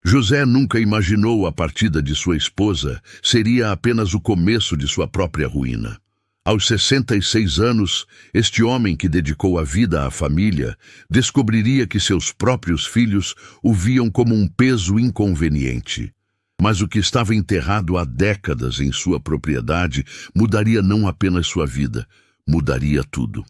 José nunca imaginou a partida de sua esposa seria apenas o começo de sua própria ruína. Aos 66 anos, este homem que dedicou a vida à família descobriria que seus próprios filhos o viam como um peso inconveniente. Mas o que estava enterrado há décadas em sua propriedade mudaria não apenas sua vida, mudaria tudo.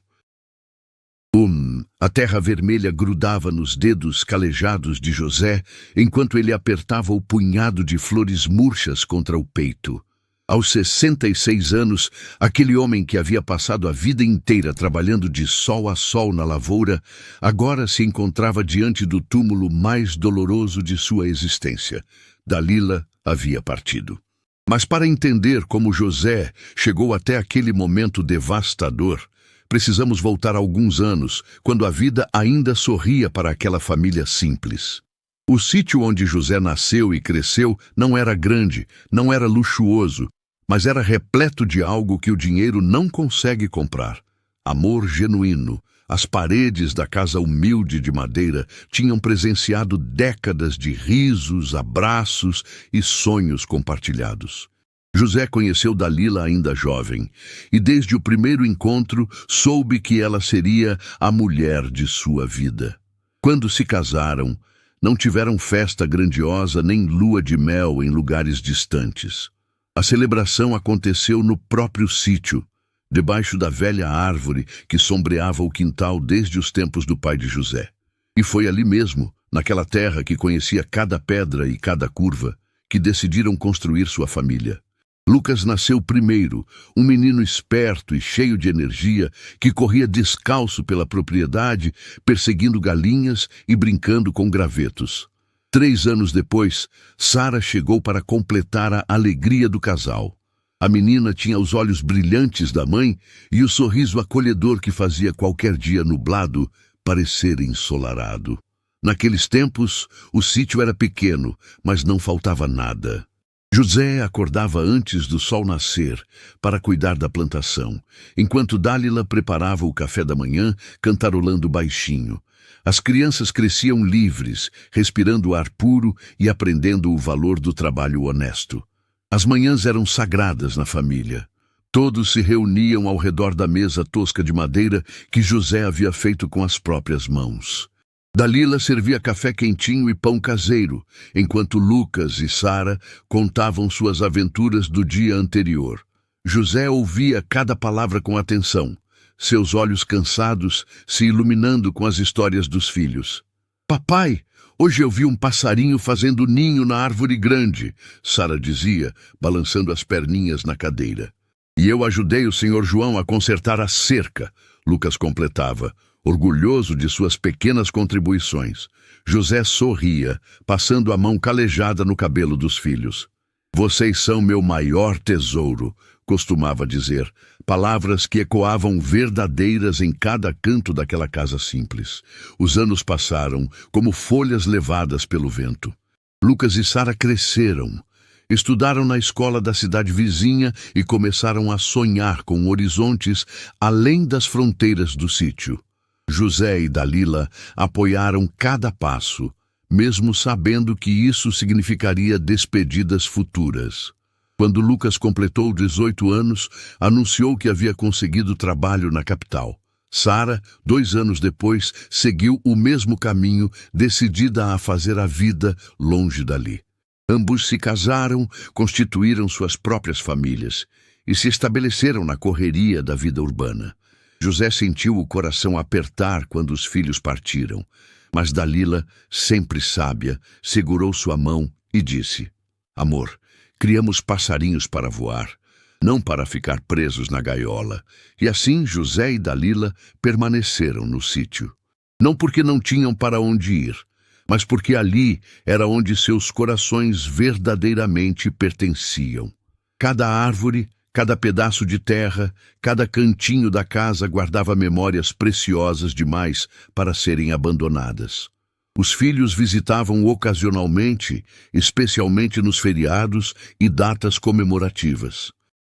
A terra vermelha grudava nos dedos calejados de José enquanto ele apertava o punhado de flores murchas contra o peito. Aos 66 anos, aquele homem que havia passado a vida inteira trabalhando de sol a sol na lavoura, agora se encontrava diante do túmulo mais doloroso de sua existência. Dalila havia partido. Mas para entender como José chegou até aquele momento devastador, precisamos voltar alguns anos, quando a vida ainda sorria para aquela família simples. O sítio onde José nasceu e cresceu não era grande, não era luxuoso, mas era repleto de algo que o dinheiro não consegue comprar. Amor genuíno. As paredes da casa humilde de madeira tinham presenciado décadas de risos, abraços e sonhos compartilhados. José conheceu Dalila ainda jovem, e desde o primeiro encontro soube que ela seria a mulher de sua vida. Quando se casaram, não tiveram festa grandiosa nem lua de mel em lugares distantes. A celebração aconteceu no próprio sítio, debaixo da velha árvore que sombreava o quintal desde os tempos do pai de José. E foi ali mesmo, naquela terra que conhecia cada pedra e cada curva, que decidiram construir sua família. Lucas nasceu primeiro, um menino esperto e cheio de energia que corria descalço pela propriedade, perseguindo galinhas e brincando com gravetos. 3 anos depois, Sara chegou para completar a alegria do casal. A menina tinha os olhos brilhantes da mãe e o sorriso acolhedor que fazia qualquer dia nublado parecer ensolarado. Naqueles tempos, o sítio era pequeno, mas não faltava nada. José acordava antes do sol nascer para cuidar da plantação, enquanto Dalila preparava o café da manhã, cantarolando baixinho. As crianças cresciam livres, respirando ar puro e aprendendo o valor do trabalho honesto. As manhãs eram sagradas na família. Todos se reuniam ao redor da mesa tosca de madeira que José havia feito com as próprias mãos. Dalila servia café quentinho e pão caseiro, enquanto Lucas e Sara contavam suas aventuras do dia anterior. José ouvia cada palavra com atenção, seus olhos cansados se iluminando com as histórias dos filhos. "Papai, hoje eu vi um passarinho fazendo ninho na árvore grande", Sara dizia, balançando as perninhas na cadeira. "E eu ajudei o Sr. João a consertar a cerca", Lucas completava, orgulhoso de suas pequenas contribuições. José sorria, passando a mão calejada no cabelo dos filhos. "Vocês são meu maior tesouro", costumava dizer, palavras que ecoavam verdadeiras em cada canto daquela casa simples. Os anos passaram, como folhas levadas pelo vento. Lucas e Sara cresceram, estudaram na escola da cidade vizinha e começaram a sonhar com horizontes além das fronteiras do sítio. José e Dalila apoiaram cada passo, mesmo sabendo que isso significaria despedidas futuras. Quando Lucas completou 18 anos, anunciou que havia conseguido trabalho na capital. Sara, 2 anos depois, seguiu o mesmo caminho, decidida a fazer a vida longe dali. Ambos se casaram, constituíram suas próprias famílias e se estabeleceram na correria da vida urbana. José sentiu o coração apertar quando os filhos partiram, mas Dalila, sempre sábia, segurou sua mão e disse: "Amor, criamos passarinhos para voar, não para ficar presos na gaiola." E assim José e Dalila permaneceram no sítio. Não porque não tinham para onde ir, mas porque ali era onde seus corações verdadeiramente pertenciam. Cada árvore, cada pedaço de terra, cada cantinho da casa guardava memórias preciosas demais para serem abandonadas. Os filhos visitavam ocasionalmente, especialmente nos feriados e datas comemorativas.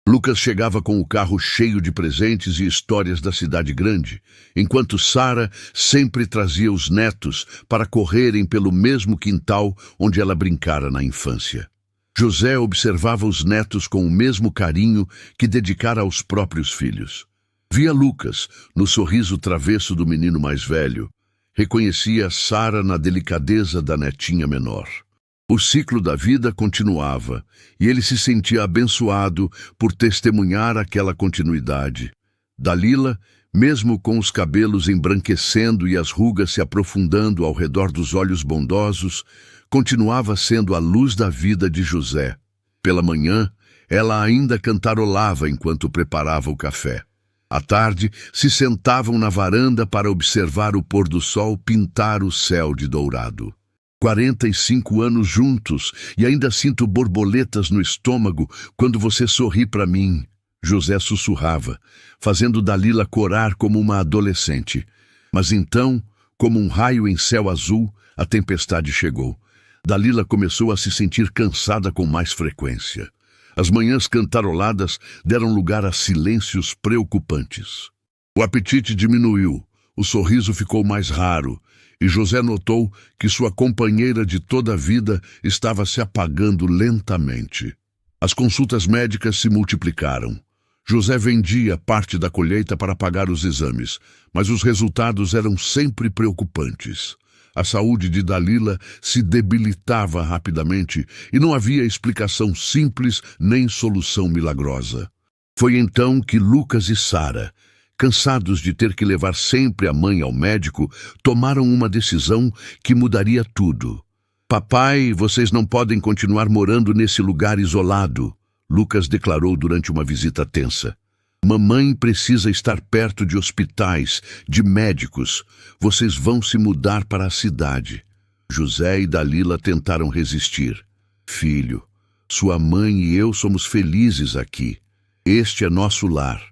Lucas chegava com o carro cheio de presentes e histórias da cidade grande, enquanto Sara sempre trazia os netos para correrem pelo mesmo quintal onde ela brincara na infância. José observava os netos com o mesmo carinho que dedicara aos próprios filhos. Via Lucas no sorriso travesso do menino mais velho. Reconhecia Sara na delicadeza da netinha menor. O ciclo da vida continuava, e ele se sentia abençoado por testemunhar aquela continuidade. Dalila, mesmo com os cabelos embranquecendo e as rugas se aprofundando ao redor dos olhos bondosos, continuava sendo a luz da vida de José. Pela manhã, ela ainda cantarolava enquanto preparava o café. À tarde, se sentavam na varanda para observar o pôr do sol pintar o céu de dourado. 45 anos juntos e ainda sinto borboletas no estômago quando você sorri para mim, José sussurrava, fazendo Dalila corar como uma adolescente. Mas então, como um raio em céu azul, a tempestade chegou. Dalila começou a se sentir cansada com mais frequência. As manhãs cantaroladas deram lugar a silêncios preocupantes. O apetite diminuiu, o sorriso ficou mais raro, e José notou que sua companheira de toda a vida estava se apagando lentamente. As consultas médicas se multiplicaram. José vendia parte da colheita para pagar os exames, mas os resultados eram sempre preocupantes. A saúde de Dalila se debilitava rapidamente e não havia explicação simples nem solução milagrosa. Foi então que Lucas e Sara, cansados de ter que levar sempre a mãe ao médico, tomaram uma decisão que mudaria tudo. Papai, vocês não podem continuar morando nesse lugar isolado, Lucas declarou durante uma visita tensa. Mamãe precisa estar perto de hospitais, de médicos. Vocês vão se mudar para a cidade. José e Dalila tentaram resistir. Filho, sua mãe e eu somos felizes aqui. Este é nosso lar.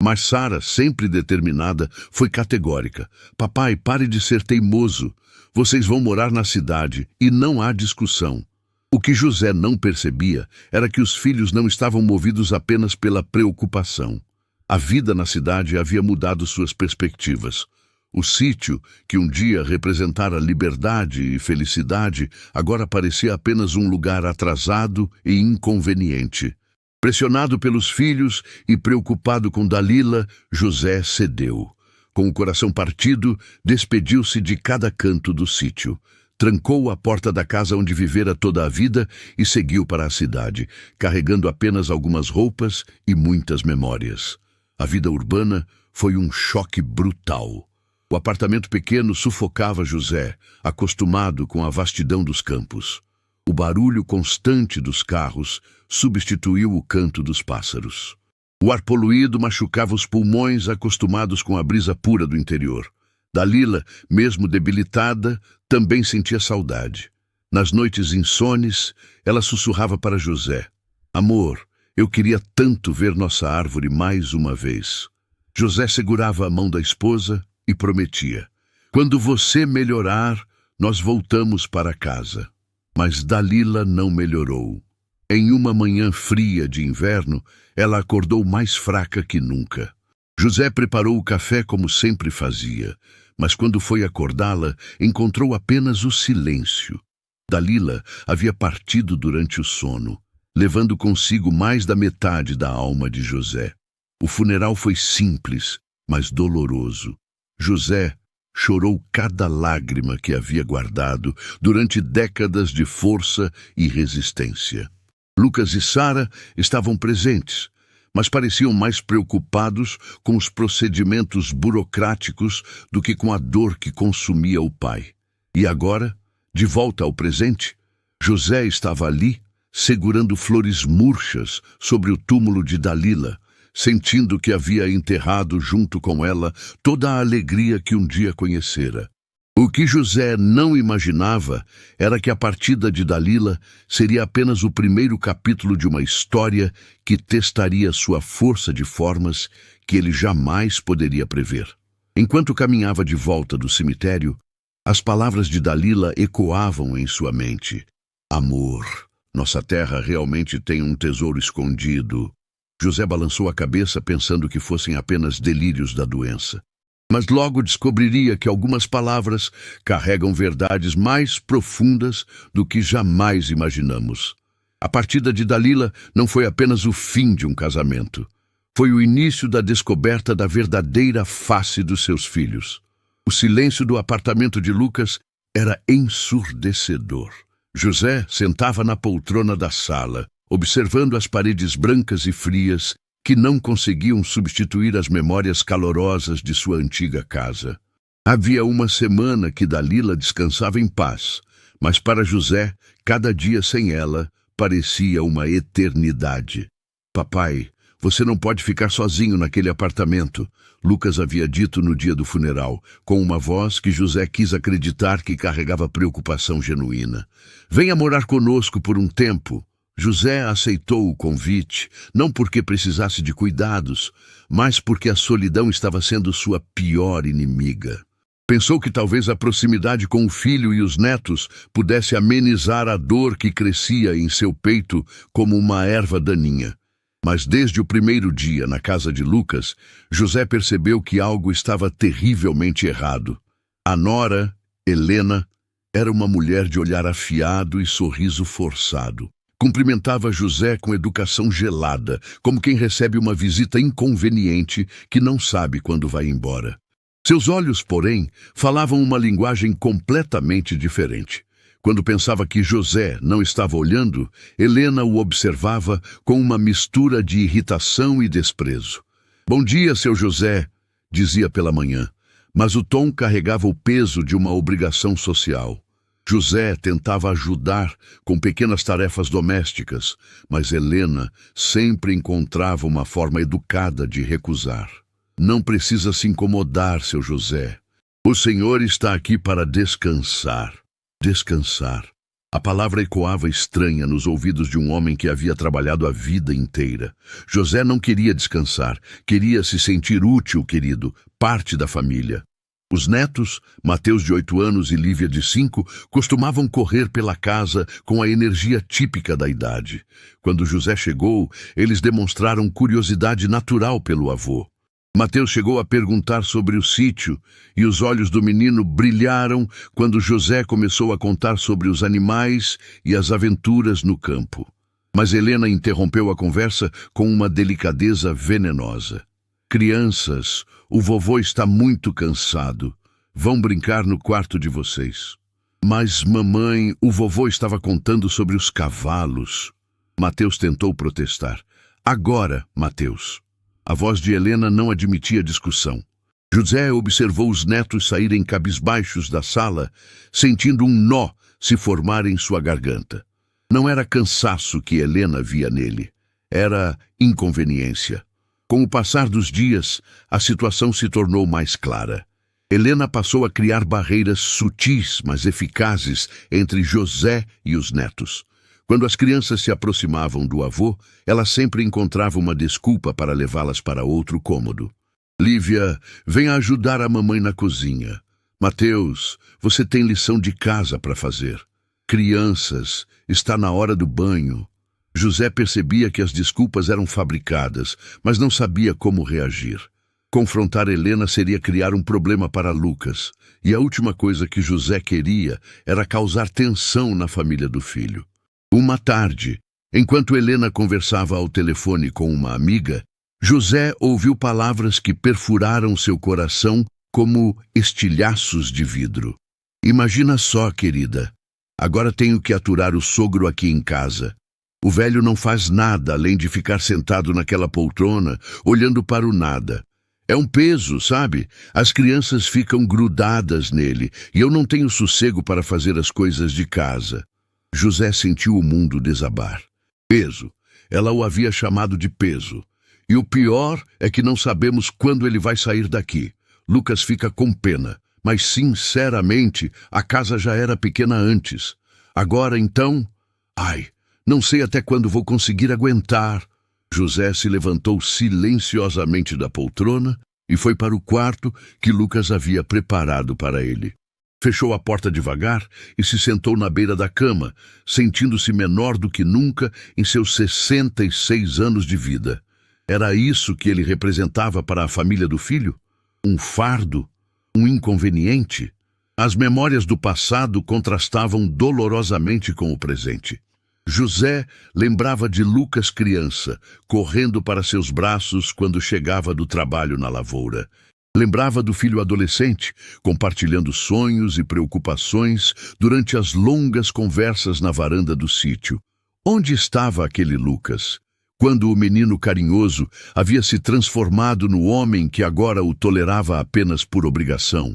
Mas Sara, sempre determinada, foi categórica. Papai, pare de ser teimoso. Vocês vão morar na cidade e não há discussão. O que José não percebia era que os filhos não estavam movidos apenas pela preocupação. A vida na cidade havia mudado suas perspectivas. O sítio, que um dia representara liberdade e felicidade, agora parecia apenas um lugar atrasado e inconveniente. Pressionado pelos filhos e preocupado com Dalila, José cedeu. Com o coração partido, despediu-se de cada canto do sítio. Trancou a porta da casa onde vivera toda a vida e seguiu para a cidade, carregando apenas algumas roupas e muitas memórias. A vida urbana foi um choque brutal. O apartamento pequeno sufocava José, acostumado com a vastidão dos campos. O barulho constante dos carros substituiu o canto dos pássaros. O ar poluído machucava os pulmões acostumados com a brisa pura do interior. Dalila, mesmo debilitada, também sentia saudade. Nas noites insones, ela sussurrava para José: Amor, eu queria tanto ver nossa árvore mais uma vez. José segurava a mão da esposa e prometia: Quando você melhorar, nós voltamos para casa. Mas Dalila não melhorou. Em uma manhã fria de inverno, ela acordou mais fraca que nunca. José preparou o café como sempre fazia, mas quando foi acordá-la, encontrou apenas o silêncio. Dalila havia partido durante o sono, levando consigo mais da metade da alma de José. O funeral foi simples, mas doloroso. José chorou cada lágrima que havia guardado durante décadas de força e resistência. Lucas e Sara estavam presentes, mas pareciam mais preocupados com os procedimentos burocráticos do que com a dor que consumia o pai. E agora, de volta ao presente, José estava ali, segurando flores murchas sobre o túmulo de Dalila, sentindo que havia enterrado junto com ela toda a alegria que um dia conhecera. O que José não imaginava era que a partida de Dalila seria apenas o primeiro capítulo de uma história que testaria sua força de formas que ele jamais poderia prever. Enquanto caminhava de volta do cemitério, as palavras de Dalila ecoavam em sua mente. Amor, nossa terra realmente tem um tesouro escondido. José balançou a cabeça pensando que fossem apenas delírios da doença. Mas logo descobriria que algumas palavras carregam verdades mais profundas do que jamais imaginamos. A partida de Dalila não foi apenas o fim de um casamento. Foi o início da descoberta da verdadeira face dos seus filhos. O silêncio do apartamento de Lucas era ensurdecedor. José sentava na poltrona da sala, observando as paredes brancas e frias que não conseguiam substituir as memórias calorosas de sua antiga casa. Havia uma semana que Dalila descansava em paz, mas para José, cada dia sem ela parecia uma eternidade. Papai, você não pode ficar sozinho naquele apartamento, Lucas havia dito no dia do funeral, com uma voz que José quis acreditar que carregava preocupação genuína. Venha morar conosco por um tempo. José aceitou o convite, não porque precisasse de cuidados, mas porque a solidão estava sendo sua pior inimiga. Pensou que talvez a proximidade com o filho e os netos pudesse amenizar a dor que crescia em seu peito como uma erva daninha. Mas desde o primeiro dia na casa de Lucas, José percebeu que algo estava terrivelmente errado. A nora, Helena, era uma mulher de olhar afiado e sorriso forçado. Cumprimentava José com educação gelada, como quem recebe uma visita inconveniente que não sabe quando vai embora. Seus olhos, porém, falavam uma linguagem completamente diferente. Quando pensava que José não estava olhando, Helena o observava com uma mistura de irritação e desprezo. "Bom dia, seu José", dizia pela manhã, mas o tom carregava o peso de uma obrigação social. José tentava ajudar com pequenas tarefas domésticas, mas Helena sempre encontrava uma forma educada de recusar. "Não precisa se incomodar, seu José. O senhor está aqui para descansar." Descansar. A palavra ecoava estranha nos ouvidos de um homem que havia trabalhado a vida inteira. José não queria descansar, queria se sentir útil, querido, parte da família. Os netos, Mateus de 8 anos e Lívia de 5, costumavam correr pela casa com a energia típica da idade. Quando José chegou, eles demonstraram curiosidade natural pelo avô. Mateus chegou a perguntar sobre o sítio, e os olhos do menino brilharam quando José começou a contar sobre os animais e as aventuras no campo. Mas Helena interrompeu a conversa com uma delicadeza venenosa. "Crianças, o vovô está muito cansado. Vão brincar no quarto de vocês." "Mas, mamãe, o vovô estava contando sobre os cavalos." Mateus tentou protestar. "Agora, Mateus." A voz de Helena não admitia discussão. José observou os netos saírem cabisbaixos da sala, sentindo um nó se formar em sua garganta. Não era cansaço que Helena via nele. Era inconveniência. Com o passar dos dias, a situação se tornou mais clara. Helena passou a criar barreiras sutis, mas eficazes, entre José e os netos. Quando as crianças se aproximavam do avô, ela sempre encontrava uma desculpa para levá-las para outro cômodo. "Lívia, venha ajudar a mamãe na cozinha. Mateus, você tem lição de casa para fazer. Crianças, está na hora do banho." José percebia que as desculpas eram fabricadas, mas não sabia como reagir. Confrontar Helena seria criar um problema para Lucas, e a última coisa que José queria era causar tensão na família do filho. Uma tarde, enquanto Helena conversava ao telefone com uma amiga, José ouviu palavras que perfuraram seu coração como estilhaços de vidro. "Imagina só, querida. Agora tenho que aturar o sogro aqui em casa. O velho não faz nada além de ficar sentado naquela poltrona, olhando para o nada. É um peso, sabe? As crianças ficam grudadas nele, e eu não tenho sossego para fazer as coisas de casa." José sentiu o mundo desabar. Peso. Ela o havia chamado de peso. E o pior é que não sabemos quando ele vai sair daqui. Lucas fica com pena, mas sinceramente, a casa já era pequena antes. Agora então... Ai, não sei até quando vou conseguir aguentar. José se levantou silenciosamente da poltrona e foi para o quarto que Lucas havia preparado para ele. Fechou a porta devagar e se sentou na beira da cama, sentindo-se menor do que nunca em seus 66 anos de vida. Era isso que ele representava para a família do filho? Um fardo? Um inconveniente? As memórias do passado contrastavam dolorosamente com o presente. José lembrava de Lucas criança, correndo para seus braços quando chegava do trabalho na lavoura. Lembrava do filho adolescente, compartilhando sonhos e preocupações durante as longas conversas na varanda do sítio. Onde estava aquele Lucas, quando o menino carinhoso havia se transformado no homem que agora o tolerava apenas por obrigação?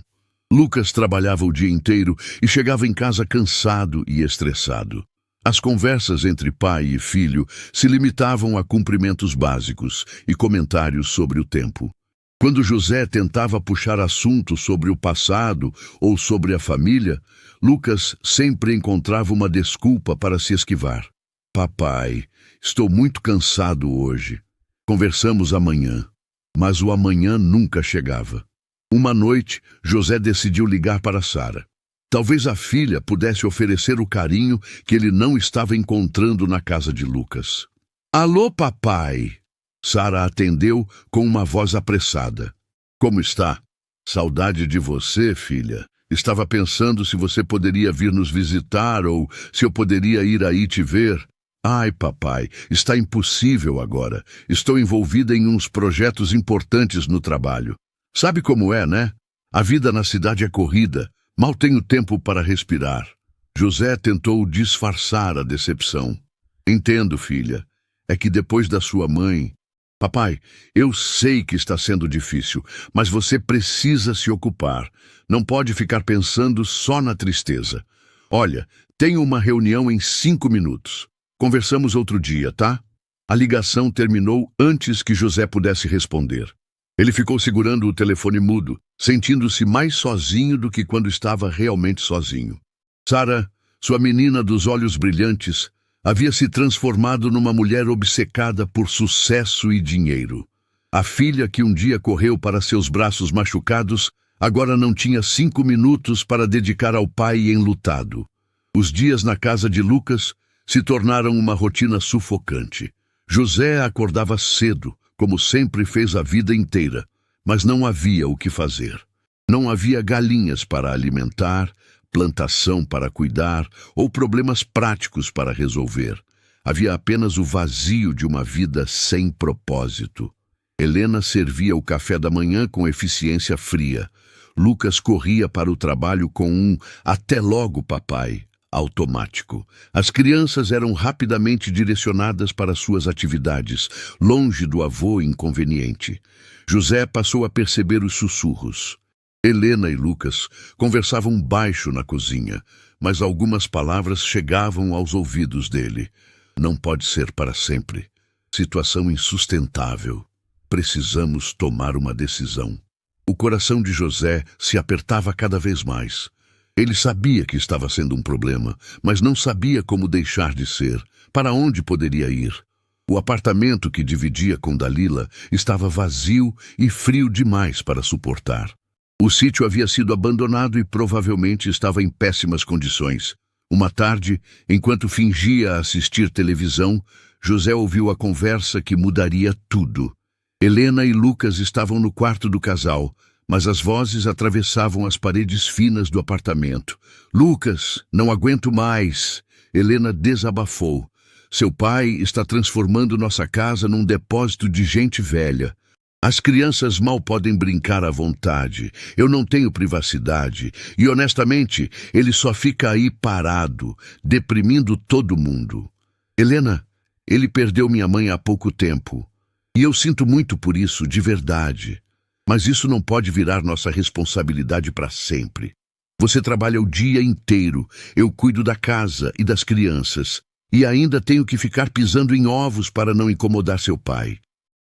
Lucas trabalhava o dia inteiro e chegava em casa cansado e estressado. As conversas entre pai e filho se limitavam a cumprimentos básicos e comentários sobre o tempo. Quando José tentava puxar assuntos sobre o passado ou sobre a família, Lucas sempre encontrava uma desculpa para se esquivar. Papai, estou muito cansado hoje. Conversamos amanhã. Mas o amanhã nunca chegava. Uma noite, José decidiu ligar para Sara. Talvez a filha pudesse oferecer o carinho que ele não estava encontrando na casa de Lucas. Alô, papai! Sara atendeu com uma voz apressada. Como está? Saudade de você, filha. Estava pensando se você poderia vir nos visitar ou se eu poderia ir aí te ver. Ai, papai, está impossível agora. Estou envolvida em uns projetos importantes no trabalho. Sabe como é, né? A vida na cidade é corrida. Mal tenho tempo para respirar. José tentou disfarçar a decepção. Entendo, filha. É que depois da sua mãe... Papai, eu sei que está sendo difícil, mas você precisa se ocupar. Não pode ficar pensando só na tristeza. Olha, tenho uma reunião em 5 minutos. Conversamos outro dia, tá? A ligação terminou antes que José pudesse responder. Ele ficou segurando o telefone mudo, sentindo-se mais sozinho do que quando estava realmente sozinho. Sara, sua menina dos olhos brilhantes, havia se transformado numa mulher obcecada por sucesso e dinheiro. A filha que um dia correu para seus braços machucados, agora não tinha 5 minutos para dedicar ao pai enlutado. Os dias na casa de Lucas se tornaram uma rotina sufocante. José acordava cedo, como sempre fez a vida inteira, mas não havia o que fazer. Não havia galinhas para alimentar, plantação para cuidar ou problemas práticos para resolver. Havia apenas o vazio de uma vida sem propósito. Helena servia o café da manhã com eficiência fria. Lucas corria para o trabalho com um "até logo, papai" automático. As crianças eram rapidamente direcionadas para suas atividades, longe do avô inconveniente. José passou a perceber os sussurros. Helena e Lucas conversavam baixo na cozinha, mas algumas palavras chegavam aos ouvidos dele. Não pode ser para sempre. Situação insustentável. Precisamos tomar uma decisão. O coração de José se apertava cada vez mais. Ele sabia que estava sendo um problema, mas não sabia como deixar de ser, para onde poderia ir. O apartamento que dividia com Dalila estava vazio e frio demais para suportar. O sítio havia sido abandonado e provavelmente estava em péssimas condições. Uma tarde, enquanto fingia assistir televisão, José ouviu a conversa que mudaria tudo. Helena e Lucas estavam no quarto do casal, mas as vozes atravessavam as paredes finas do apartamento. Lucas, não aguento mais! Helena desabafou. Seu pai está transformando nossa casa num depósito de gente velha. As crianças mal podem brincar à vontade. Eu não tenho privacidade. E, honestamente, ele só fica aí parado, deprimindo todo mundo. Helena, ele perdeu minha mãe há pouco tempo. E eu sinto muito por isso, de verdade. Mas isso não pode virar nossa responsabilidade para sempre. Você trabalha o dia inteiro. Eu cuido da casa e das crianças. E ainda tenho que ficar pisando em ovos para não incomodar seu pai.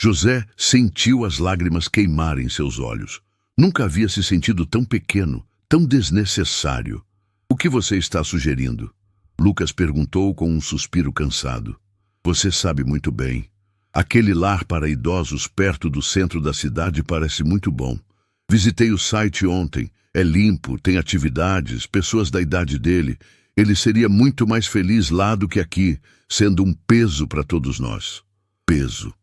José sentiu as lágrimas queimarem seus olhos. Nunca havia se sentido tão pequeno, tão desnecessário. O que você está sugerindo? Lucas perguntou com um suspiro cansado. Você sabe muito bem. Aquele lar para idosos perto do centro da cidade parece muito bom. Visitei o site ontem. É limpo, tem atividades, pessoas da idade dele. Ele seria muito mais feliz lá do que aqui, sendo um peso para todos nós. Peso.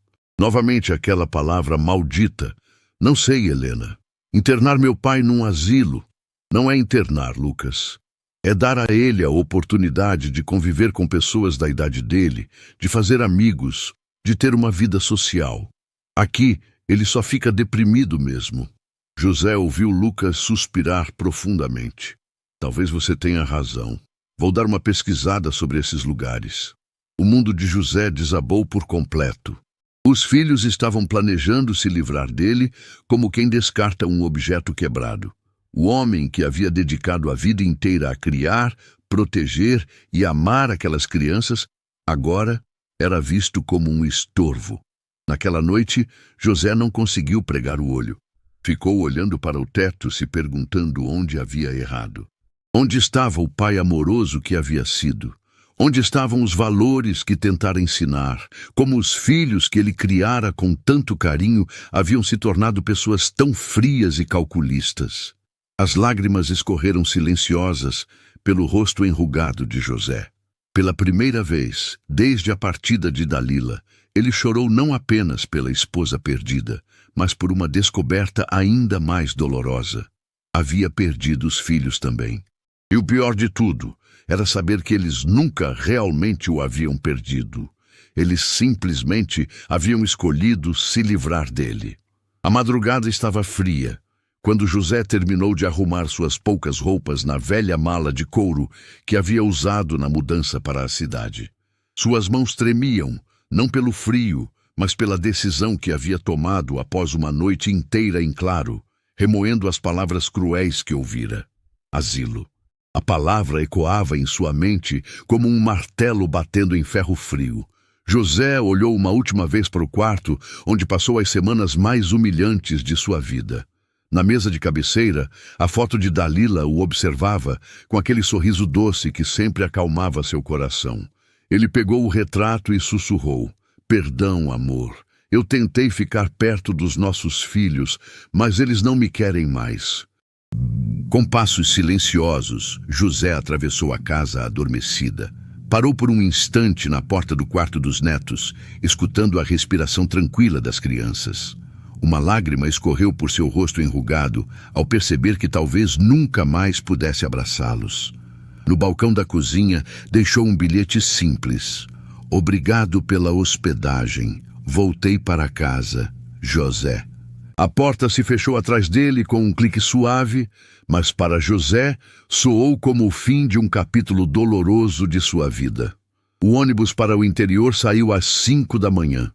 Novamente aquela palavra maldita. Não sei, Helena. Internar meu pai num asilo. Não é internar, Lucas. É dar a ele a oportunidade de conviver com pessoas da idade dele, de fazer amigos, de ter uma vida social. Aqui, ele só fica deprimido mesmo. José ouviu Lucas suspirar profundamente. Talvez você tenha razão. Vou dar uma pesquisada sobre esses lugares. O mundo de José desabou por completo. Os filhos estavam planejando se livrar dele como quem descarta um objeto quebrado. O homem que havia dedicado a vida inteira a criar, proteger e amar aquelas crianças, agora era visto como um estorvo. Naquela noite, José não conseguiu pregar o olho. Ficou olhando para o teto, se perguntando onde havia errado. Onde estava o pai amoroso que havia sido? Onde estavam os valores que tentara ensinar? Como os filhos que ele criara com tanto carinho haviam se tornado pessoas tão frias e calculistas? As lágrimas escorreram silenciosas pelo rosto enrugado de José. Pela primeira vez, desde a partida de Dalila, ele chorou não apenas pela esposa perdida, mas por uma descoberta ainda mais dolorosa. Havia perdido os filhos também. E o pior de tudo era saber que eles nunca realmente o haviam perdido. Eles simplesmente haviam escolhido se livrar dele. A madrugada estava fria. Quando José terminou de arrumar suas poucas roupas na velha mala de couro que havia usado na mudança para a cidade. Suas mãos tremiam, não pelo frio, mas pela decisão que havia tomado após uma noite inteira em claro, remoendo as palavras cruéis que ouvira. Asilo. A palavra ecoava em sua mente como um martelo batendo em ferro frio. José olhou uma última vez para o quarto, onde passou as semanas mais humilhantes de sua vida. Na mesa de cabeceira, a foto de Dalila o observava com aquele sorriso doce que sempre acalmava seu coração. Ele pegou o retrato e sussurrou: "Perdão, amor. Eu tentei ficar perto dos nossos filhos, mas eles não me querem mais." Com passos silenciosos, José atravessou a casa adormecida. Parou por um instante na porta do quarto dos netos, escutando a respiração tranquila das crianças. Uma lágrima escorreu por seu rosto enrugado ao perceber que talvez nunca mais pudesse abraçá-los. No balcão da cozinha, deixou um bilhete simples. "Obrigado pela hospedagem. Voltei para casa. José." A porta se fechou atrás dele com um clique suave, mas para José soou como o fim de um capítulo doloroso de sua vida. O ônibus para o interior saiu às 5 da manhã.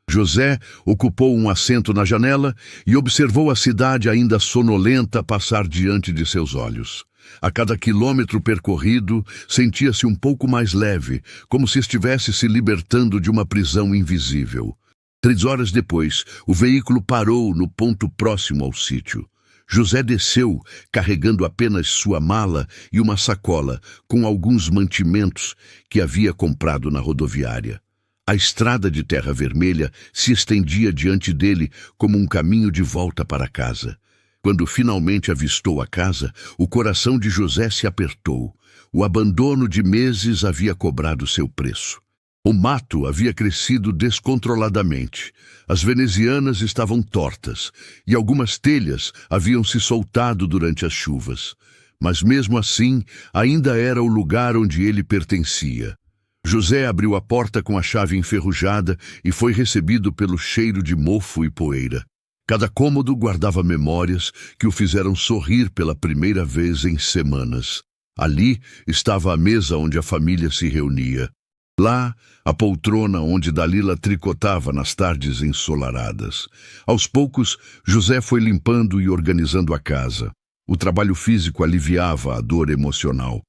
José ocupou um assento na janela e observou a cidade ainda sonolenta passar diante de seus olhos. A cada quilômetro percorrido, sentia-se um pouco mais leve, como se estivesse se libertando de uma prisão invisível. 3 horas depois, o veículo parou no ponto próximo ao sítio. José desceu, carregando apenas sua mala e uma sacola com alguns mantimentos que havia comprado na rodoviária. A estrada de terra vermelha se estendia diante dele como um caminho de volta para casa. Quando finalmente avistou a casa, o coração de José se apertou. O abandono de meses havia cobrado seu preço. O mato havia crescido descontroladamente. As venezianas estavam tortas e algumas telhas haviam se soltado durante as chuvas. Mas mesmo assim, ainda era o lugar onde ele pertencia. José abriu a porta com a chave enferrujada e foi recebido pelo cheiro de mofo e poeira. Cada cômodo guardava memórias que o fizeram sorrir pela primeira vez em semanas. Ali estava a mesa onde a família se reunia. Lá, a poltrona onde Dalila tricotava nas tardes ensolaradas. Aos poucos, José foi limpando e organizando a casa. O trabalho físico aliviava a dor emocional.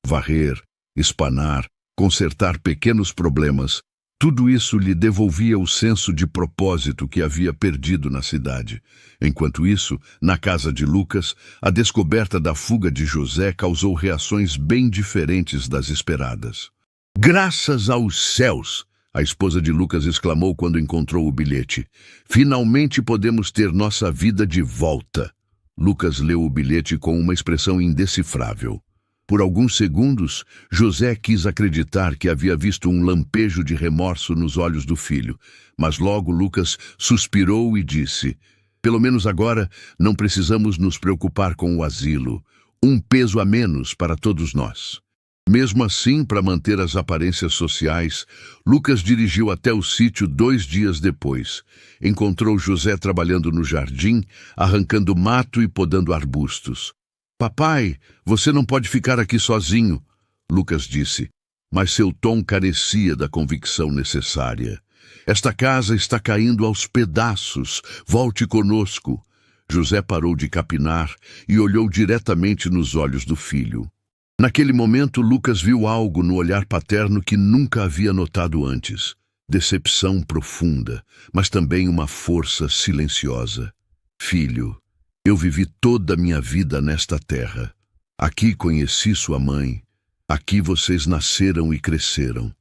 Varrer, espanar, consertar pequenos problemas, tudo isso lhe devolvia o senso de propósito que havia perdido na cidade. Enquanto isso, na casa de Lucas, a descoberta da fuga de José causou reações bem diferentes das esperadas. "Graças aos céus!" a esposa de Lucas exclamou quando encontrou o bilhete. "Finalmente podemos ter nossa vida de volta." Lucas leu o bilhete com uma expressão indecifrável. Por alguns segundos, José quis acreditar que havia visto um lampejo de remorso nos olhos do filho, mas logo Lucas suspirou e disse: pelo menos agora não precisamos nos preocupar com o asilo. Um peso a menos para todos nós. Mesmo assim, para manter as aparências sociais, Lucas dirigiu até o sítio 2 dias depois. Encontrou José trabalhando no jardim, arrancando mato e podando arbustos. Papai, você não pode ficar aqui sozinho, Lucas disse, mas seu tom carecia da convicção necessária. Esta casa está caindo aos pedaços, volte conosco. José parou de capinar e olhou diretamente nos olhos do filho. Naquele momento, Lucas viu algo no olhar paterno que nunca havia notado antes. Decepção profunda, mas também uma força silenciosa. Filho, eu vivi toda a minha vida nesta terra. Aqui conheci sua mãe. Aqui vocês nasceram e cresceram.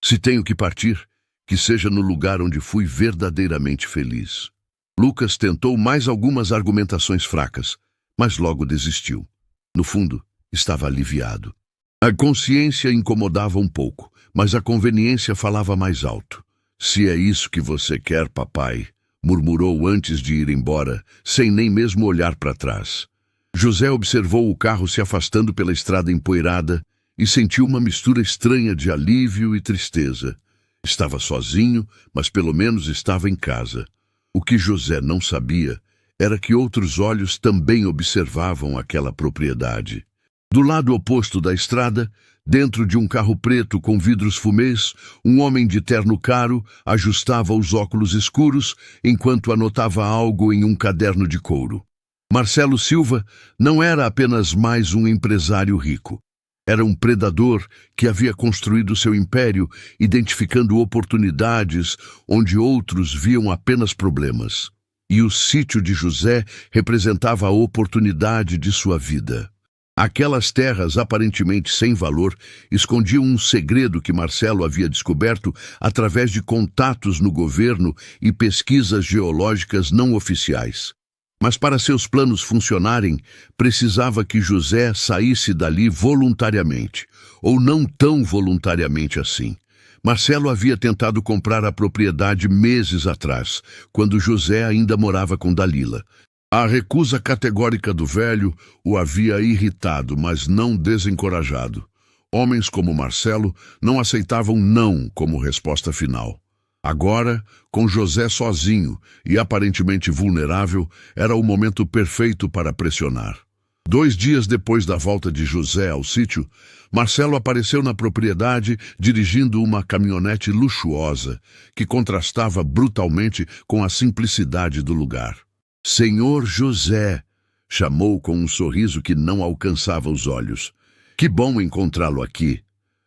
Se tenho que partir, que seja no lugar onde fui verdadeiramente feliz. Lucas tentou mais algumas argumentações fracas, mas logo desistiu. No fundo, estava aliviado. A consciência incomodava um pouco, mas a conveniência falava mais alto. Se é isso que você quer, papai, murmurou antes de ir embora, sem nem mesmo olhar para trás. José observou o carro se afastando pela estrada empoeirada e sentiu uma mistura estranha de alívio e tristeza. Estava sozinho, mas pelo menos estava em casa. O que José não sabia era que outros olhos também observavam aquela propriedade. Do lado oposto da estrada, dentro de um carro preto com vidros fumês, um homem de terno caro ajustava os óculos escuros enquanto anotava algo em um caderno de couro. Marcelo Silva não era apenas mais um empresário rico. Era um predador que havia construído seu império, identificando oportunidades onde outros viam apenas problemas. E o sítio de José representava a oportunidade de sua vida. Aquelas terras aparentemente sem valor escondiam um segredo que Marcelo havia descoberto através de contatos no governo e pesquisas geológicas não oficiais. Mas para seus planos funcionarem, precisava que José saísse dali voluntariamente, ou não tão voluntariamente assim. Marcelo havia tentado comprar a propriedade meses atrás, quando José ainda morava com Dalila. A recusa categórica do velho o havia irritado, mas não desencorajado. Homens como Marcelo não aceitavam não como resposta final. Agora, com José sozinho e aparentemente vulnerável, era o momento perfeito para pressionar. 2 dias depois da volta de José ao sítio, Marcelo apareceu na propriedade dirigindo uma caminhonete luxuosa que contrastava brutalmente com a simplicidade do lugar. Senhor José, chamou com um sorriso que não alcançava os olhos. Que bom encontrá-lo aqui.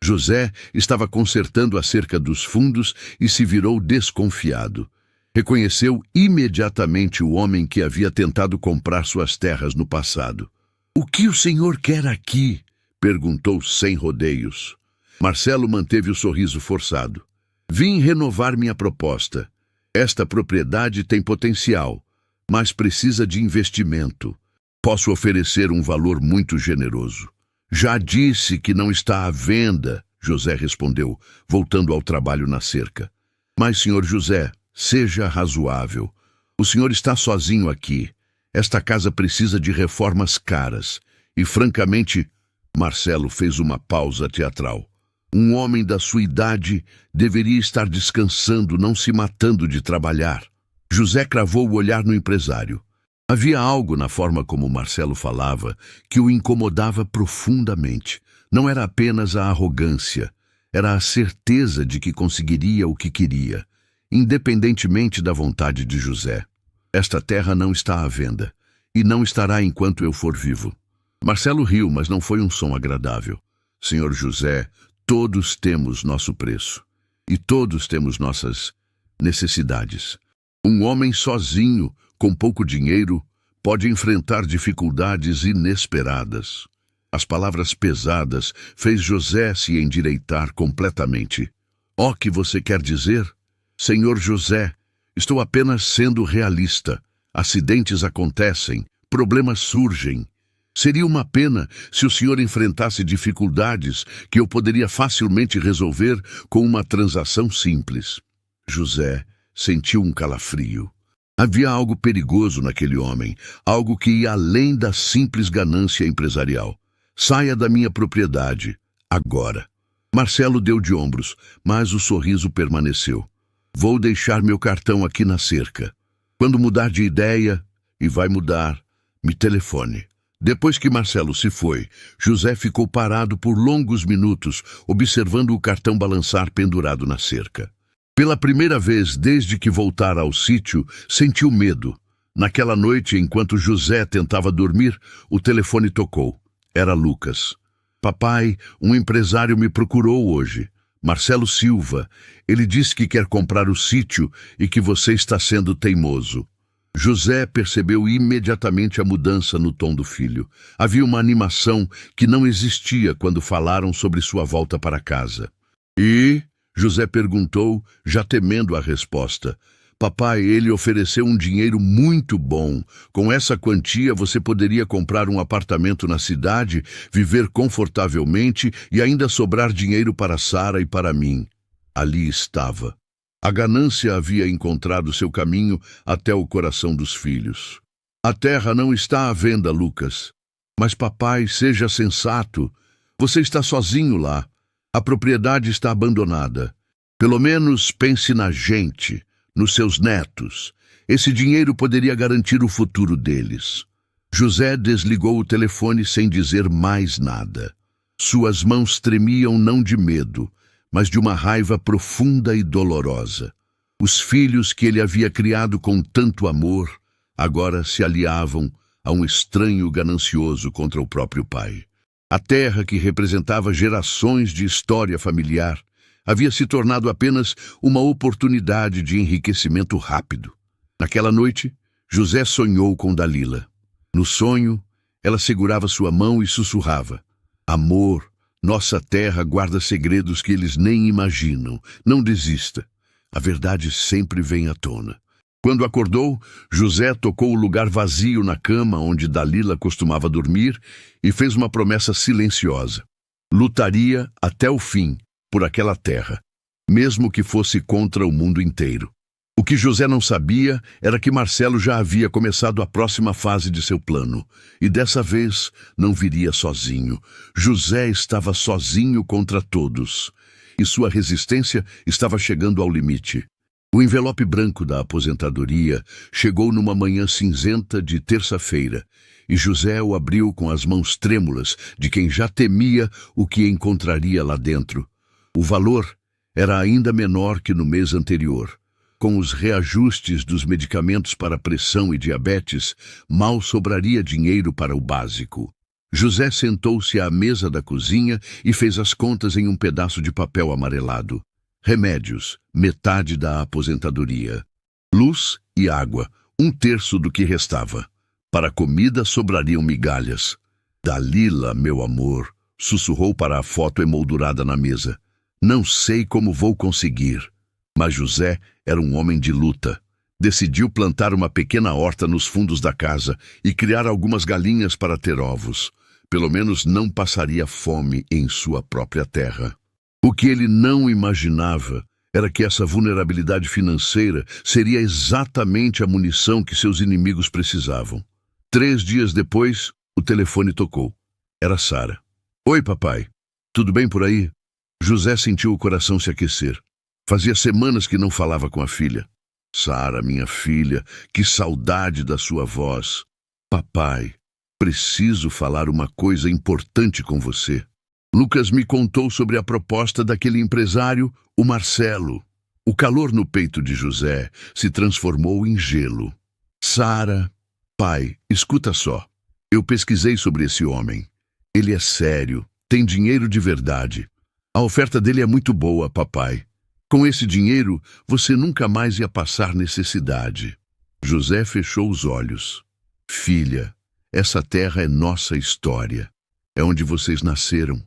José estava consertando a cerca dos fundos e se virou desconfiado. Reconheceu imediatamente o homem que havia tentado comprar suas terras no passado. "O que o senhor quer aqui?" perguntou sem rodeios. Marcelo manteve o sorriso forçado. "Vim renovar minha proposta. Esta propriedade tem potencial, mas precisa de investimento. Posso oferecer um valor muito generoso." "Já disse que não está à venda", José respondeu, voltando ao trabalho na cerca. "Mas, senhor José, seja razoável. O senhor está sozinho aqui. Esta casa precisa de reformas caras. E, francamente..." Marcelo fez uma pausa teatral. "Um homem da sua idade deveria estar descansando, não se matando de trabalhar." José cravou o olhar no empresário. Havia algo na forma como Marcelo falava que o incomodava profundamente. Não era apenas a arrogância, era a certeza de que conseguiria o que queria, independentemente da vontade de José. "Esta terra não está à venda, e não estará enquanto eu for vivo." Marcelo riu, mas não foi um som agradável. "Senhor José, todos temos nosso preço, e todos temos nossas necessidades. Um homem sozinho, com pouco dinheiro, pode enfrentar dificuldades inesperadas." As palavras pesadas fez José se endireitar completamente. "Ó, que você quer dizer? Senhor José, estou apenas sendo realista. Acidentes acontecem, problemas surgem. Seria uma pena se o senhor enfrentasse dificuldades que eu poderia facilmente resolver com uma transação simples. José sentiu um calafrio. Havia algo perigoso naquele homem, algo que ia além da simples ganância empresarial. Saia da minha propriedade, agora. Marcelo deu de ombros, mas o sorriso permaneceu. Vou deixar meu cartão aqui na cerca. Quando mudar de ideia, e vai mudar, me telefone. Depois que Marcelo se foi, José ficou parado por longos minutos, observando o cartão balançar pendurado na cerca. Pela primeira vez desde que voltara ao sítio, sentiu medo. Naquela noite, enquanto José tentava dormir, o telefone tocou. Era Lucas. Papai, um empresário me procurou hoje. Marcelo Silva. Ele disse que quer comprar o sítio e que você está sendo teimoso. José percebeu imediatamente a mudança no tom do filho. Havia uma animação que não existia quando falaram sobre sua volta para casa. E? José perguntou, já temendo a resposta. Papai, ele ofereceu um dinheiro muito bom. Com essa quantia você poderia comprar um apartamento na cidade, viver confortavelmente e ainda sobrar dinheiro para Sara e para mim. Ali estava. A ganância havia encontrado seu caminho até o coração dos filhos. A terra não está à venda, Lucas. Mas papai, seja sensato. Você está sozinho lá. A propriedade está abandonada. Pelo menos pense na gente, nos seus netos. Esse dinheiro poderia garantir o futuro deles. José desligou o telefone sem dizer mais nada. Suas mãos tremiam não de medo, mas de uma raiva profunda e dolorosa. Os filhos que ele havia criado com tanto amor, agora se aliavam a um estranho ganancioso contra o próprio pai. A terra que representava gerações de história familiar havia se tornado apenas uma oportunidade de enriquecimento rápido. Naquela noite, José sonhou com Dalila. No sonho, ela segurava sua mão e sussurrava: Amor, nossa terra guarda segredos que eles nem imaginam. Não desista. A verdade sempre vem à tona. Quando acordou, José tocou o lugar vazio na cama onde Dalila costumava dormir e fez uma promessa silenciosa. Lutaria até o fim por aquela terra, mesmo que fosse contra o mundo inteiro. O que José não sabia era que Marcelo já havia começado a próxima fase de seu plano, e dessa vez não viria sozinho. José estava sozinho contra todos, e sua resistência estava chegando ao limite. O envelope branco da aposentadoria chegou numa manhã cinzenta de terça-feira, e José o abriu com as mãos trêmulas de quem já temia o que encontraria lá dentro. O valor era ainda menor que no mês anterior. Com os reajustes dos medicamentos para pressão e diabetes, mal sobraria dinheiro para o básico. José sentou-se à mesa da cozinha e fez as contas em um pedaço de papel amarelado. Remédios, metade da aposentadoria. Luz e água, 1/3 do que restava. Para a comida sobrariam migalhas. Dalila, meu amor, sussurrou para a foto emoldurada na mesa. Não sei como vou conseguir. Mas José era um homem de luta. Decidiu plantar uma pequena horta nos fundos da casa e criar algumas galinhas para ter ovos. Pelo menos não passaria fome em sua própria terra. O que ele não imaginava era que essa vulnerabilidade financeira seria exatamente a munição que seus inimigos precisavam. 3 dias depois, o telefone tocou. Era Sara. Oi, papai. Tudo bem por aí? José sentiu o coração se aquecer. Fazia semanas que não falava com a filha. Sara, minha filha, que saudade da sua voz. Papai, preciso falar uma coisa importante com você. Lucas me contou sobre a proposta daquele empresário, o Marcelo. O calor no peito de José se transformou em gelo. Sara, pai, escuta só. Eu pesquisei sobre esse homem. Ele é sério, tem dinheiro de verdade. A oferta dele é muito boa, papai. Com esse dinheiro, você nunca mais ia passar necessidade. José fechou os olhos. Filha, essa terra é nossa história. É onde vocês nasceram,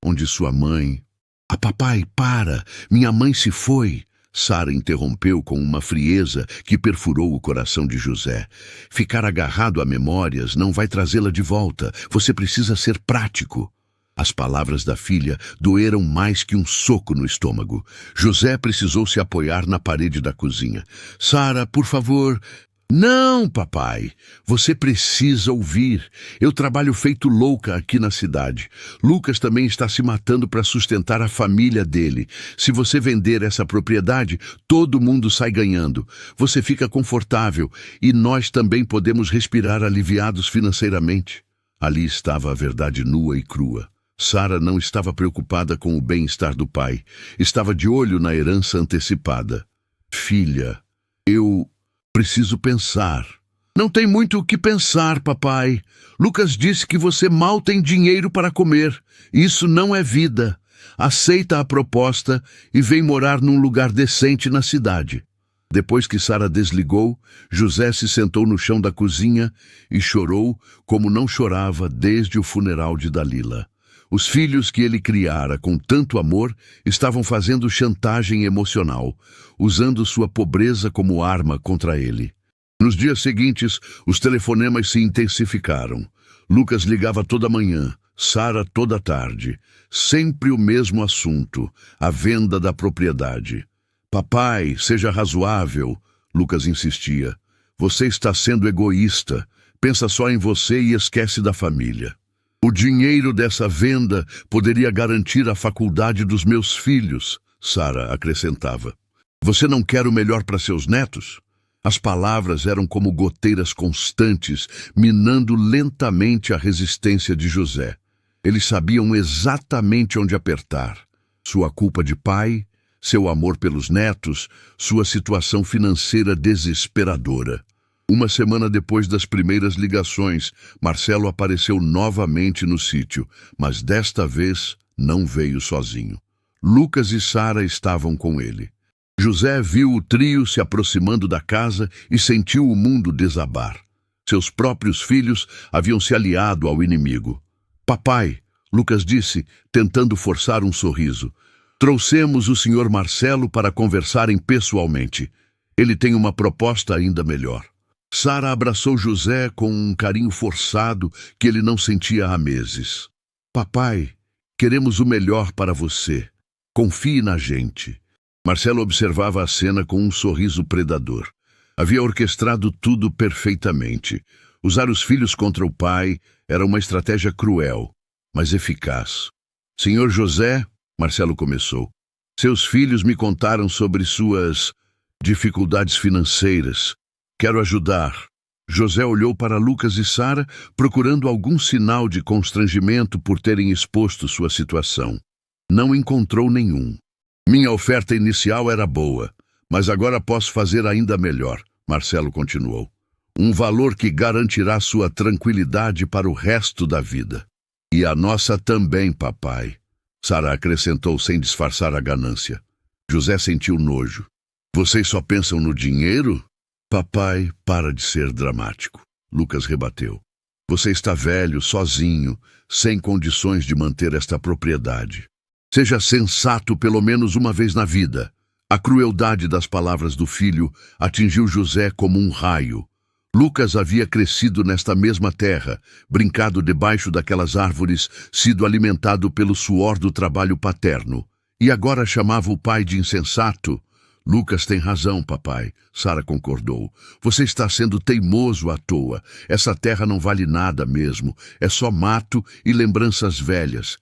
onde sua mãe... Ah, papai, para! Minha mãe se foi! Sara interrompeu com uma frieza que perfurou o coração de José. Ficar agarrado a memórias não vai trazê-la de volta. Você precisa ser prático. As palavras da filha doeram mais que um soco no estômago. José precisou se apoiar na parede da cozinha. Sara, por favor... Não, papai, você precisa ouvir. Eu trabalho feito louca aqui na cidade. Lucas também está se matando para sustentar a família dele. Se você vender essa propriedade, todo mundo sai ganhando. Você fica confortável e nós também podemos respirar aliviados financeiramente. Ali estava a verdade nua e crua. Sara não estava preocupada com o bem-estar do pai. Estava de olho na herança antecipada. Filha, eu... preciso pensar. Não tem muito o que pensar, papai. Lucas disse que você mal tem dinheiro para comer. Isso não é vida. Aceita a proposta e vem morar num lugar decente na cidade. Depois que Sara desligou, José se sentou no chão da cozinha e chorou como não chorava desde o funeral de Dalila. Os filhos que ele criara com tanto amor estavam fazendo chantagem emocional, usando sua pobreza como arma contra ele. Nos dias seguintes, os telefonemas se intensificaram. Lucas ligava toda manhã, Sara toda tarde. Sempre o mesmo assunto, a venda da propriedade. Papai, seja razoável, Lucas insistia. Você está sendo egoísta. Pensa só em você e esquece da família. O dinheiro dessa venda poderia garantir a faculdade dos meus filhos, Sara acrescentava. Você não quer o melhor para seus netos? As palavras eram como goteiras constantes, minando lentamente a resistência de José. Eles sabiam exatamente onde apertar. Sua culpa de pai, seu amor pelos netos, sua situação financeira desesperadora. Uma semana depois das primeiras ligações, Marcelo apareceu novamente no sítio, mas desta vez não veio sozinho. Lucas e Sara estavam com ele. José viu o trio se aproximando da casa e sentiu o mundo desabar. Seus próprios filhos haviam se aliado ao inimigo. Papai, Lucas disse, tentando forçar um sorriso, trouxemos o senhor Marcelo para conversarem pessoalmente. Ele tem uma proposta ainda melhor. Sara abraçou José com um carinho forçado que ele não sentia há meses. Papai, queremos o melhor para você. Confie na gente. Marcelo observava a cena com um sorriso predador. Havia orquestrado tudo perfeitamente. Usar os filhos contra o pai era uma estratégia cruel, mas eficaz. Senhor José, Marcelo começou, seus filhos me contaram sobre suas dificuldades financeiras. Quero ajudar. José olhou para Lucas e Sara, procurando algum sinal de constrangimento por terem exposto sua situação. Não encontrou nenhum. Minha oferta inicial era boa, mas agora posso fazer ainda melhor, Marcelo continuou. Um valor que garantirá sua tranquilidade para o resto da vida. E a nossa também, papai, Sara acrescentou sem disfarçar a ganância. José sentiu nojo. Vocês só pensam no dinheiro? Papai, para de ser dramático, Lucas rebateu. Você está velho, sozinho, sem condições de manter esta propriedade. Seja sensato pelo menos uma vez na vida. A crueldade das palavras do filho atingiu José como um raio. Lucas havia crescido nesta mesma terra, brincado debaixo daquelas árvores, sido alimentado pelo suor do trabalho paterno. E agora chamava o pai de insensato? Lucas tem razão, papai, Sara concordou. Você está sendo teimoso à toa. Essa terra não vale nada mesmo. É só mato e lembranças velhas.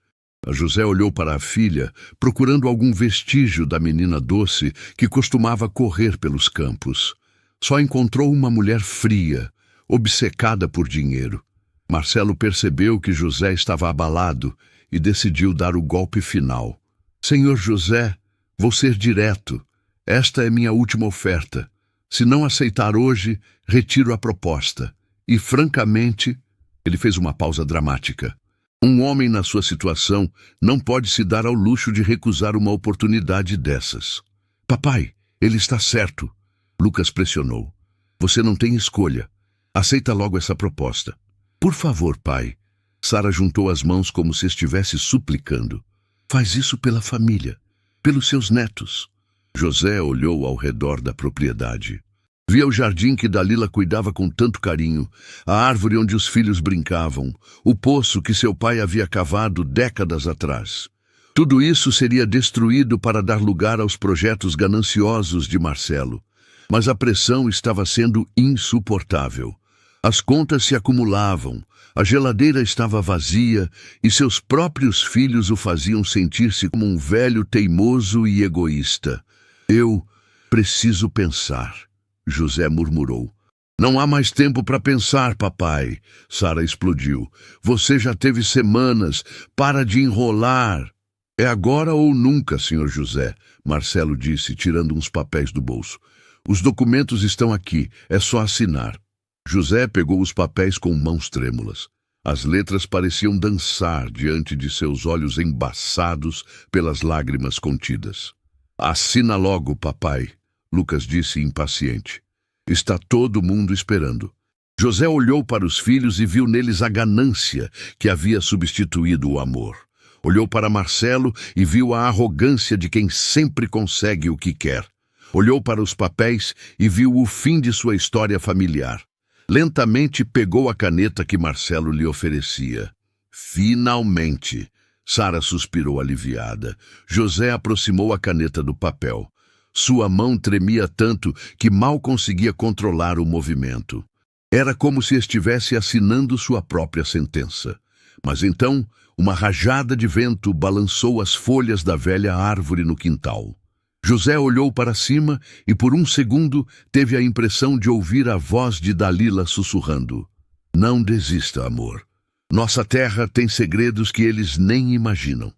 José olhou para a filha, procurando algum vestígio da menina doce que costumava correr pelos campos. Só encontrou uma mulher fria, obcecada por dinheiro. Marcelo percebeu que José estava abalado e decidiu dar o golpe final. Senhor José, vou ser direto. Esta é minha última oferta. Se não aceitar hoje, retiro a proposta. E, francamente, ele fez uma pausa dramática. Um homem na sua situação não pode se dar ao luxo de recusar uma oportunidade dessas. Papai, ele está certo. Lucas pressionou. Você não tem escolha. Aceita logo essa proposta. Por favor, pai. Sara juntou as mãos como se estivesse suplicando. Faz isso pela família, pelos seus netos. José olhou ao redor da propriedade. Via o jardim que Dalila cuidava com tanto carinho, a árvore onde os filhos brincavam, o poço que seu pai havia cavado décadas atrás. Tudo isso seria destruído para dar lugar aos projetos gananciosos de Marcelo. Mas a pressão estava sendo insuportável. As contas se acumulavam, a geladeira estava vazia e seus próprios filhos o faziam sentir-se como um velho teimoso e egoísta. Eu preciso pensar, José murmurou. Não há mais tempo para pensar, papai, Sara explodiu. Você já teve semanas, para de enrolar. É agora ou nunca, senhor José, Marcelo disse, tirando uns papéis do bolso. Os documentos estão aqui, é só assinar. José pegou os papéis com mãos trêmulas. As letras pareciam dançar diante de seus olhos embaçados pelas lágrimas contidas. Assina logo, papai, Lucas disse impaciente. Está todo mundo esperando. José olhou para os filhos e viu neles a ganância que havia substituído o amor. Olhou para Marcelo e viu a arrogância de quem sempre consegue o que quer. Olhou para os papéis e viu o fim de sua história familiar. Lentamente pegou a caneta que Marcelo lhe oferecia. Finalmente! Sara suspirou aliviada. José aproximou a caneta do papel. Sua mão tremia tanto que mal conseguia controlar o movimento. Era como se estivesse assinando sua própria sentença. Mas então, uma rajada de vento balançou as folhas da velha árvore no quintal. José olhou para cima e por um segundo teve a impressão de ouvir a voz de Dalila sussurrando. Não desista, amor. Nossa terra tem segredos que eles nem imaginam.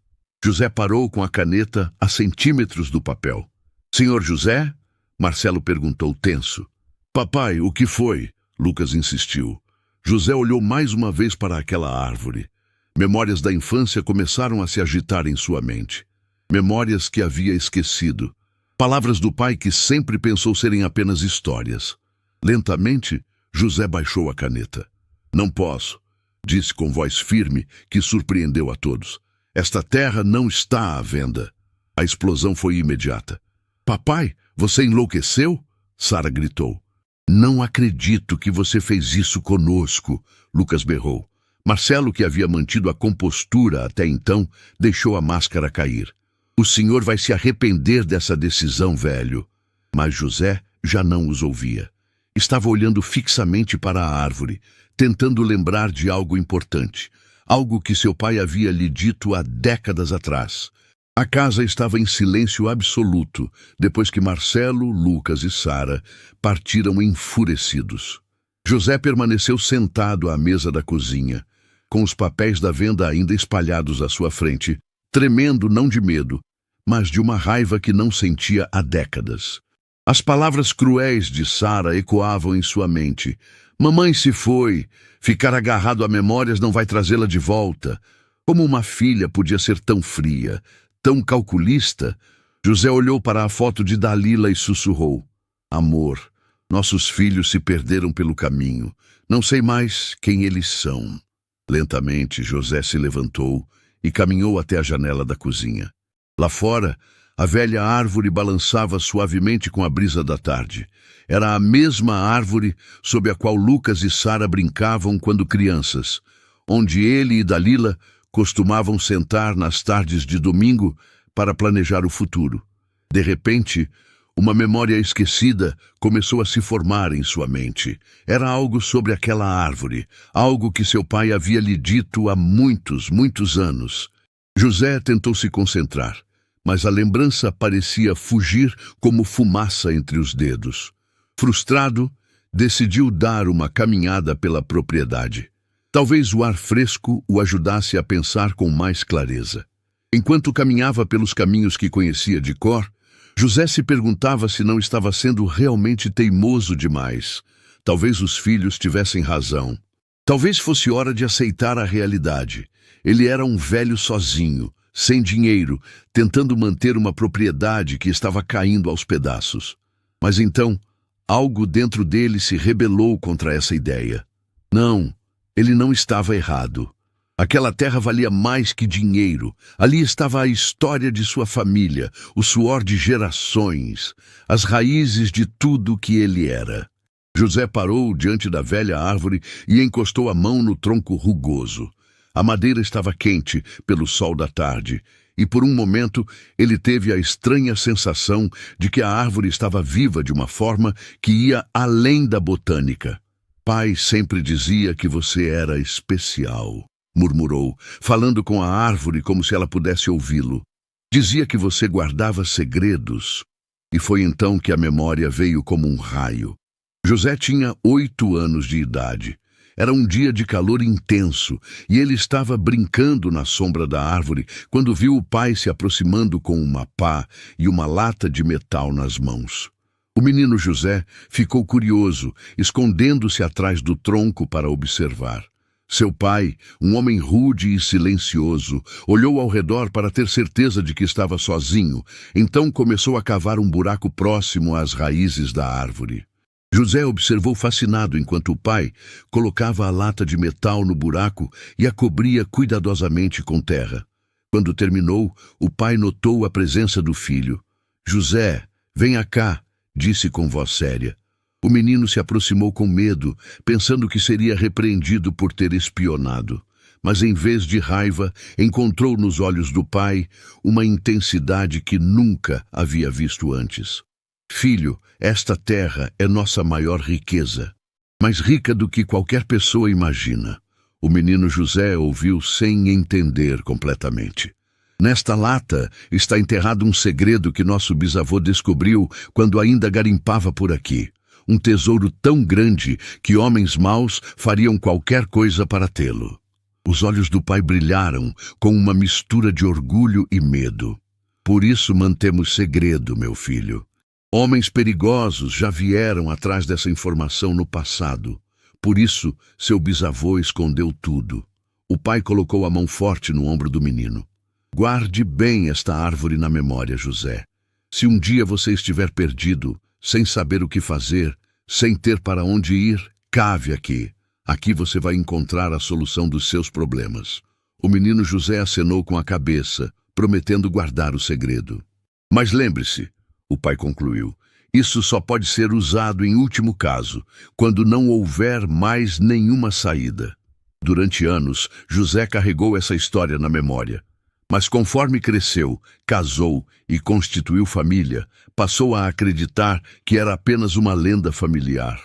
José parou com a caneta a centímetros do papel. Senhor José? Marcelo perguntou tenso. Papai, o que foi? Lucas insistiu. José olhou mais uma vez para aquela árvore. Memórias da infância começaram a se agitar em sua mente. Memórias que havia esquecido. Palavras do pai que sempre pensou serem apenas histórias. Lentamente, José baixou a caneta. Não posso, disse com voz firme que surpreendeu a todos. Esta terra não está à venda. A explosão foi imediata. Papai, você enlouqueceu? Sara gritou. Não acredito que você fez isso conosco, Lucas berrou. Marcelo, que havia mantido a compostura até então, deixou a máscara cair. O senhor vai se arrepender dessa decisão, velho. Mas José já não os ouvia. Estava olhando fixamente para a árvore, tentando lembrar de algo importante, algo que seu pai havia lhe dito há décadas atrás. A casa estava em silêncio absoluto, depois que Marcelo, Lucas e Sara partiram enfurecidos. José permaneceu sentado à mesa da cozinha, com os papéis da venda ainda espalhados à sua frente, tremendo não de medo, mas de uma raiva que não sentia há décadas. As palavras cruéis de Sara ecoavam em sua mente. Mamãe se foi. Ficar agarrado a memórias não vai trazê-la de volta. Como uma filha podia ser tão fria, tão calculista? José olhou para a foto de Dalila e sussurrou. Amor, nossos filhos se perderam pelo caminho. Não sei mais quem eles são. Lentamente, José se levantou e caminhou até a janela da cozinha. Lá fora, a velha árvore balançava suavemente com a brisa da tarde. Era a mesma árvore sob a qual Lucas e Sara brincavam quando crianças, onde ele e Dalila costumavam sentar nas tardes de domingo para planejar o futuro. De repente, uma memória esquecida começou a se formar em sua mente. Era algo sobre aquela árvore, algo que seu pai havia lhe dito há muitos anos. José tentou se concentrar, mas a lembrança parecia fugir como fumaça entre os dedos. Frustrado, decidiu dar uma caminhada pela propriedade. Talvez o ar fresco o ajudasse a pensar com mais clareza. Enquanto caminhava pelos caminhos que conhecia de cor, José se perguntava se não estava sendo realmente teimoso demais. Talvez os filhos tivessem razão. Talvez fosse hora de aceitar a realidade. Ele era um velho sozinho, sem dinheiro, tentando manter uma propriedade que estava caindo aos pedaços. Mas então, algo dentro dele se rebelou contra essa ideia. Não, ele não estava errado. Aquela terra valia mais que dinheiro. Ali estava a história de sua família, o suor de gerações, as raízes de tudo o que ele era. José parou diante da velha árvore e encostou a mão no tronco rugoso. A madeira estava quente pelo sol da tarde, e por um momento ele teve a estranha sensação de que a árvore estava viva de uma forma que ia além da botânica. Pai sempre dizia que você era especial, murmurou, falando com a árvore como se ela pudesse ouvi-lo. Dizia que você guardava segredos. E foi então que a memória veio como um raio. José tinha 8 anos de idade. Era um dia de calor intenso e ele estava brincando na sombra da árvore quando viu o pai se aproximando com uma pá e uma lata de metal nas mãos. O menino José ficou curioso, escondendo-se atrás do tronco para observar. Seu pai, um homem rude e silencioso, olhou ao redor para ter certeza de que estava sozinho, então começou a cavar um buraco próximo às raízes da árvore. José observou fascinado enquanto o pai colocava a lata de metal no buraco e a cobria cuidadosamente com terra. Quando terminou, o pai notou a presença do filho. «José, venha cá», disse com voz séria. O menino se aproximou com medo, pensando que seria repreendido por ter espionado. Mas em vez de raiva, encontrou nos olhos do pai uma intensidade que nunca havia visto antes. «Filho, esta terra é nossa maior riqueza, mais rica do que qualquer pessoa imagina». O menino José ouviu sem entender completamente. «Nesta lata está enterrado um segredo que nosso bisavô descobriu quando ainda garimpava por aqui. Um tesouro tão grande que homens maus fariam qualquer coisa para tê-lo». Os olhos do pai brilharam com uma mistura de orgulho e medo. «Por isso mantemos segredo, meu filho. Homens perigosos já vieram atrás dessa informação no passado. Por isso, seu bisavô escondeu tudo». O pai colocou a mão forte no ombro do menino. «Guarde bem esta árvore na memória, José. Se um dia você estiver perdido, sem saber o que fazer, sem ter para onde ir, cave aqui. Aqui você vai encontrar a solução dos seus problemas». O menino José acenou com a cabeça, prometendo guardar o segredo. «Mas lembre-se», o pai concluiu, «isso só pode ser usado em último caso, quando não houver mais nenhuma saída». Durante anos, José carregou essa história na memória. Mas conforme cresceu, casou e constituiu família, passou a acreditar que era apenas uma lenda familiar,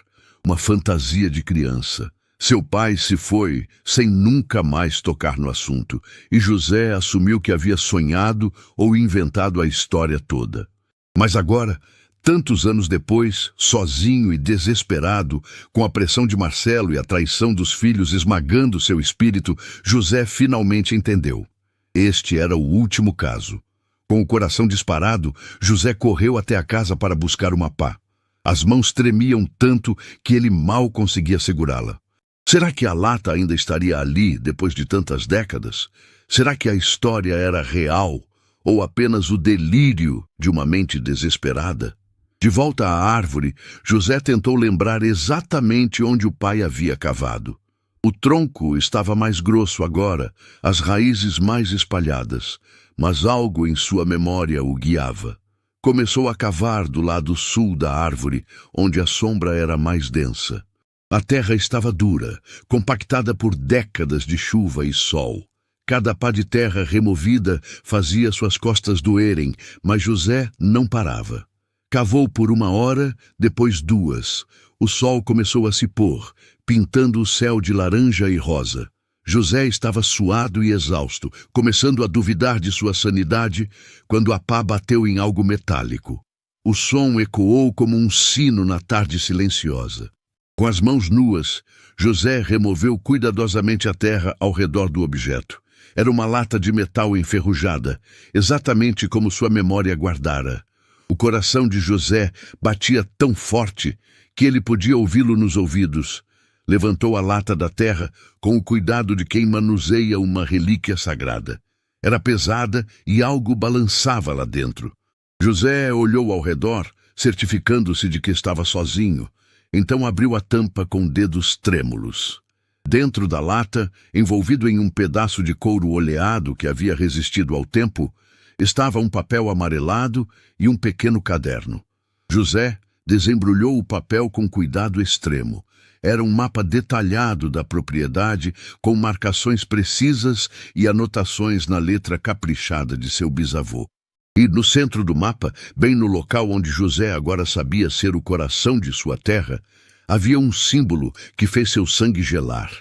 uma fantasia de criança. Seu pai se foi sem nunca mais tocar no assunto, e José assumiu que havia sonhado ou inventado a história toda. Mas agora, tantos anos depois, sozinho e desesperado, com a pressão de Marcelo e a traição dos filhos esmagando seu espírito, José finalmente entendeu. Este era o último caso. Com o coração disparado, José correu até a casa para buscar uma pá. As mãos tremiam tanto que ele mal conseguia segurá-la. Será que a lata ainda estaria ali depois de tantas décadas? Será que a história era real ou apenas o delírio de uma mente desesperada? De volta à árvore, José tentou lembrar exatamente onde o pai havia cavado. O tronco estava mais grosso agora, as raízes mais espalhadas, mas algo em sua memória o guiava. Começou a cavar do lado sul da árvore, onde a sombra era mais densa. A terra estava dura, compactada por décadas de chuva e sol. Cada pá de terra removida fazia suas costas doerem, mas José não parava. Cavou por 1 hora, depois 2. O sol começou a se pôr, pintando o céu de laranja e rosa. José estava suado e exausto, começando a duvidar de sua sanidade, quando a pá bateu em algo metálico. O som ecoou como um sino na tarde silenciosa. Com as mãos nuas, José removeu cuidadosamente a terra ao redor do objeto. Era uma lata de metal enferrujada, exatamente como sua memória guardara. O coração de José batia tão forte que ele podia ouvi-lo nos ouvidos. Levantou a lata da terra com o cuidado de quem manuseia uma relíquia sagrada. Era pesada e algo balançava lá dentro. José olhou ao redor, certificando-se de que estava sozinho. Então abriu a tampa com dedos trêmulos. Dentro da lata, envolvido em um pedaço de couro oleado que havia resistido ao tempo, estava um papel amarelado e um pequeno caderno. José desembrulhou o papel com cuidado extremo. Era um mapa detalhado da propriedade, com marcações precisas e anotações na letra caprichada de seu bisavô. E no centro do mapa, bem no local onde José agora sabia ser o coração de sua terra, havia um símbolo que fez seu sangue gelar.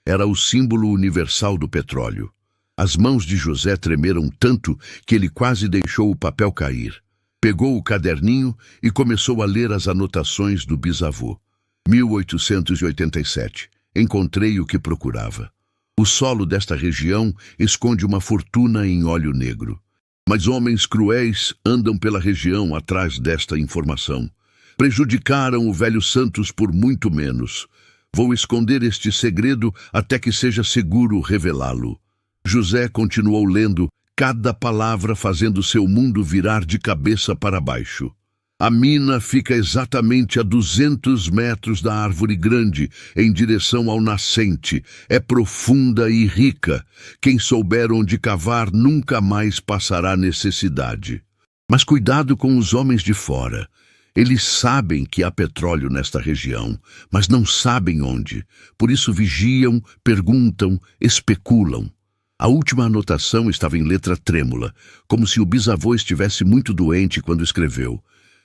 Era o símbolo universal do petróleo. As mãos de José tremeram tanto que ele quase deixou o papel cair. Pegou o caderninho e começou a ler as anotações do bisavô. 1887. Encontrei o que procurava. O solo desta região esconde uma fortuna em óleo negro. Mas homens cruéis andam pela região atrás desta informação. Prejudicaram o velho Santos por muito menos. Vou esconder este segredo até que seja seguro revelá-lo. José continuou lendo, cada palavra fazendo seu mundo virar de cabeça para baixo. A mina fica exatamente a 200 metros da árvore grande, em direção ao nascente. É profunda e rica. Quem souber onde cavar nunca mais passará necessidade. Mas cuidado com os homens de fora. Eles sabem que há petróleo nesta região, mas não sabem onde. Por isso vigiam, perguntam, especulam. A última anotação estava em letra trêmula, como se o bisavô estivesse muito doente quando escreveu: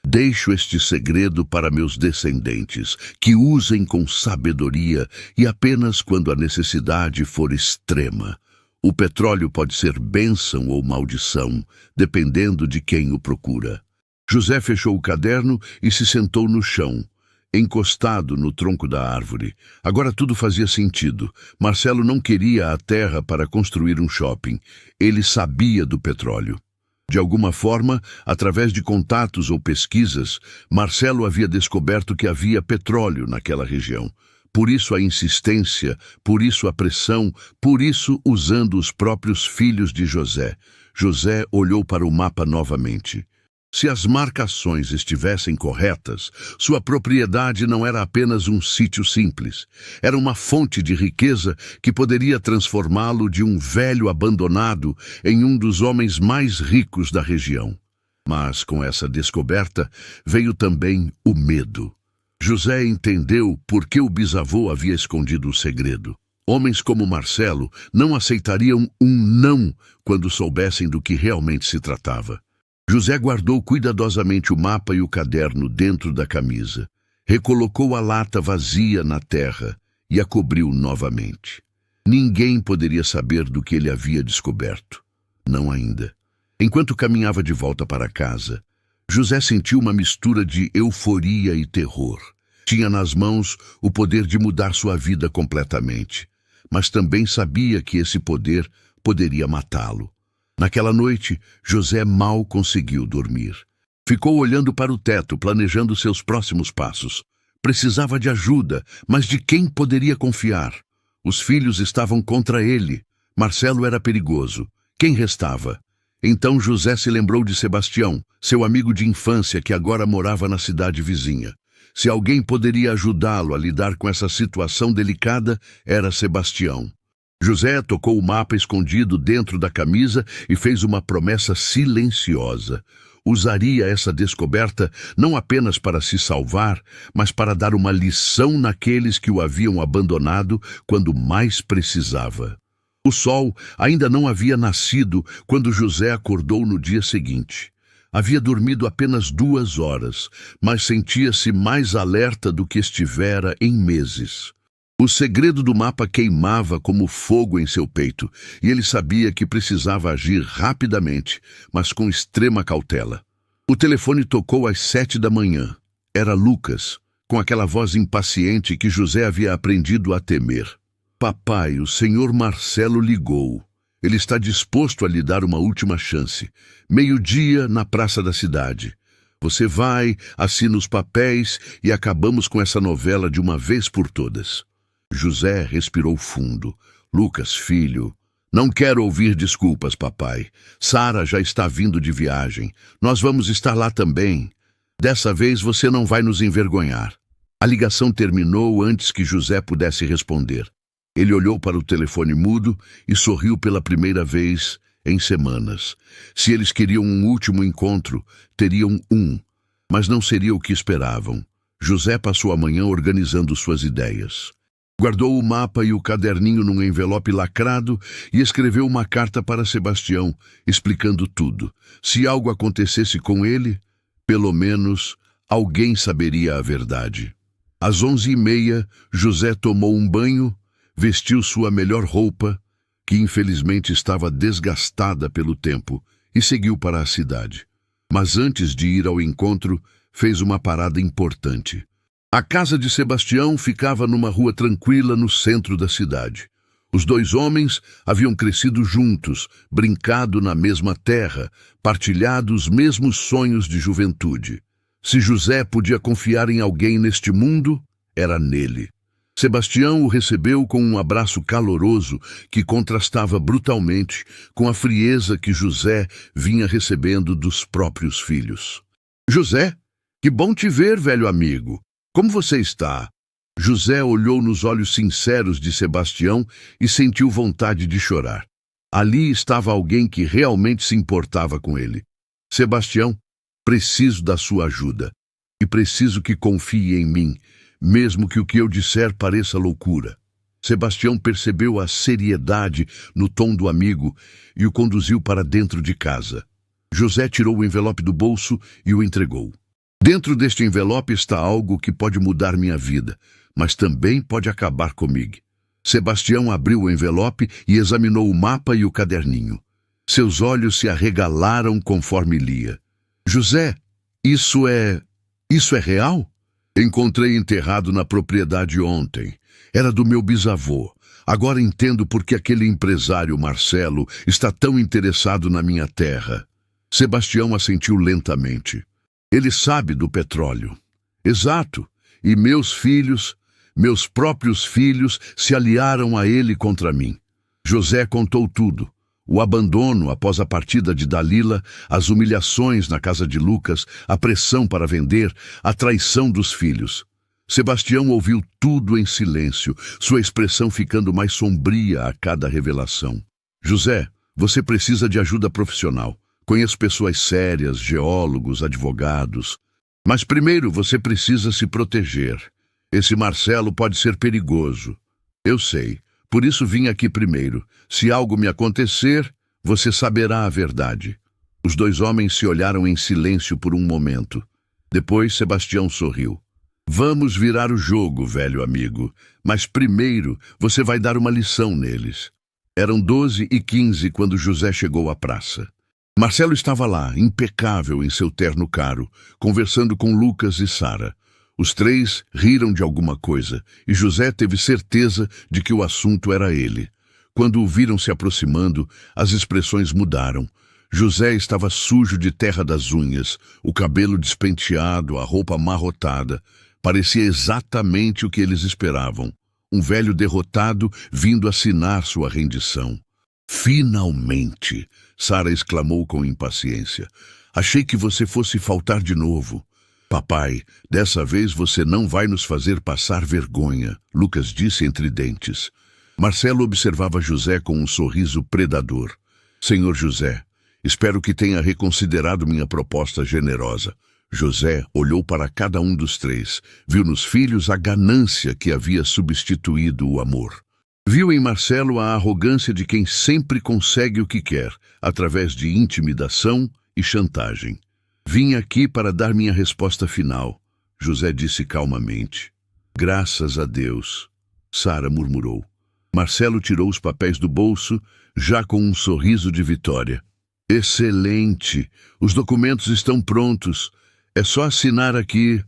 Deixo este segredo para meus descendentes, que usem com sabedoria e apenas quando a necessidade for extrema. O petróleo pode ser bênção ou maldição, dependendo de quem o procura. José fechou o caderno e se sentou no chão, encostado no tronco da árvore. Agora tudo fazia sentido. Marcelo não queria a terra para construir um shopping. Ele sabia do petróleo. De alguma forma, através de contatos ou pesquisas, Marcelo havia descoberto que havia petróleo naquela região. Por isso a insistência, por isso a pressão, por isso usando os próprios filhos de José. José olhou para o mapa novamente. Se as marcações estivessem corretas, sua propriedade não era apenas um sítio simples. Era uma fonte de riqueza que poderia transformá-lo de um velho abandonado em um dos homens mais ricos da região. Mas com essa descoberta veio também o medo. José entendeu por que o bisavô havia escondido o segredo. Homens como Marcelo não aceitariam um não quando soubessem do que realmente se tratava. José guardou cuidadosamente o mapa e o caderno dentro da camisa. Recolocou a lata vazia na terra e a cobriu novamente. Ninguém poderia saber do que ele havia descoberto. Não ainda. Enquanto caminhava de volta para casa, José sentiu uma mistura de euforia e terror. Tinha nas mãos o poder de mudar sua vida completamente, mas também sabia que esse poder poderia matá-lo. Naquela noite, José mal conseguiu dormir. Ficou olhando para o teto, planejando seus próximos passos. Precisava de ajuda, mas de quem poderia confiar? Os filhos estavam contra ele. Marcelo era perigoso. Quem restava? Então José se lembrou de Sebastião, seu amigo de infância que agora morava na cidade vizinha. Se alguém poderia ajudá-lo a lidar com essa situação delicada, era Sebastião. José tocou o mapa escondido dentro da camisa e fez uma promessa silenciosa. Usaria essa descoberta não apenas para se salvar, mas para dar uma lição naqueles que o haviam abandonado quando mais precisava. O sol ainda não havia nascido quando José acordou no dia seguinte. Havia dormido apenas 2 horas, mas sentia-se mais alerta do que estivera em meses. O segredo do mapa queimava como fogo em seu peito, e ele sabia que precisava agir rapidamente, mas com extrema cautela. O telefone tocou às 7 da manhã. Era Lucas, com aquela voz impaciente que José havia aprendido a temer. Papai, o senhor Marcelo ligou. Ele está disposto a lhe dar uma última chance. 12:00 na praça da cidade. Você vai, assina os papéis e acabamos com essa novela de uma vez por todas. José respirou fundo. Lucas, filho, não quero ouvir desculpas, papai. Sara já está vindo de viagem. Nós vamos estar lá também. Dessa vez você não vai nos envergonhar. A ligação terminou antes que José pudesse responder. Ele olhou para o telefone mudo e sorriu pela primeira vez em semanas. Se eles queriam um último encontro, teriam um, mas não seria o que esperavam. José passou a manhã organizando suas ideias. Guardou o mapa e o caderninho num envelope lacrado e escreveu uma carta para Sebastião, explicando tudo. Se algo acontecesse com ele, pelo menos alguém saberia a verdade. Às 11h30, José tomou um banho, vestiu sua melhor roupa, que infelizmente estava desgastada pelo tempo, e seguiu para a cidade. Mas antes de ir ao encontro, fez uma parada importante. A casa de Sebastião ficava numa rua tranquila no centro da cidade. Os dois homens haviam crescido juntos, brincado na mesma terra, partilhado os mesmos sonhos de juventude. Se José podia confiar em alguém neste mundo, era nele. Sebastião o recebeu com um abraço caloroso que contrastava brutalmente com a frieza que José vinha recebendo dos próprios filhos. José, que bom te ver, velho amigo. Como você está? José olhou nos olhos sinceros de Sebastião e sentiu vontade de chorar. Ali estava alguém que realmente se importava com ele. Sebastião, preciso da sua ajuda. E preciso que confie em mim, mesmo que o que eu disser pareça loucura. Sebastião percebeu a seriedade no tom do amigo e o conduziu para dentro de casa. José tirou o envelope do bolso e o entregou. Dentro deste envelope está algo que pode mudar minha vida, mas também pode acabar comigo. Sebastião abriu o envelope e examinou o mapa e o caderninho. Seus olhos se arregalaram conforme lia. José, isso é real? Encontrei enterrado na propriedade ontem. Era do meu bisavô. Agora entendo por que aquele empresário Marcelo está tão interessado na minha terra. Sebastião assentiu lentamente. Ele sabe do petróleo. Exato. E meus próprios filhos, se aliaram a ele contra mim. José contou tudo. O abandono após a partida de Dalila, as humilhações na casa de Lucas, a pressão para vender, a traição dos filhos. Sebastião ouviu tudo em silêncio, sua expressão ficando mais sombria a cada revelação. José, você precisa de ajuda profissional. Conheço pessoas sérias, geólogos, advogados. Mas primeiro você precisa se proteger. Esse Marcelo pode ser perigoso. Eu sei. Por isso vim aqui primeiro. Se algo me acontecer, você saberá a verdade. Os dois homens se olharam em silêncio por um momento. Depois Sebastião sorriu. Vamos virar o jogo, velho amigo. Mas primeiro você vai dar uma lição neles. Eram 12h15 quando José chegou à praça. Marcelo estava lá, impecável em seu terno caro, conversando com Lucas e Sara. Os três riram de alguma coisa, e José teve certeza de que o assunto era ele. Quando o viram se aproximando, as expressões mudaram. José estava sujo de terra das unhas, o cabelo despenteado, a roupa amarrotada. Parecia exatamente o que eles esperavam. Um velho derrotado vindo assinar sua rendição. Finalmente! Sara exclamou com impaciência. Achei que você fosse faltar de novo. Papai, dessa vez você não vai nos fazer passar vergonha, Lucas disse entre dentes. Marcelo observava José com um sorriso predador. Senhor José, espero que tenha reconsiderado minha proposta generosa. José olhou para cada um dos três, viu nos filhos a ganância que havia substituído o amor. Viu em Marcelo a arrogância de quem sempre consegue o que quer, através de intimidação e chantagem. Vim aqui para dar minha resposta final, José disse calmamente. Graças a Deus, Sara murmurou. Marcelo tirou os papéis do bolso, já com um sorriso de vitória. Excelente! Os documentos estão prontos. É só assinar aqui.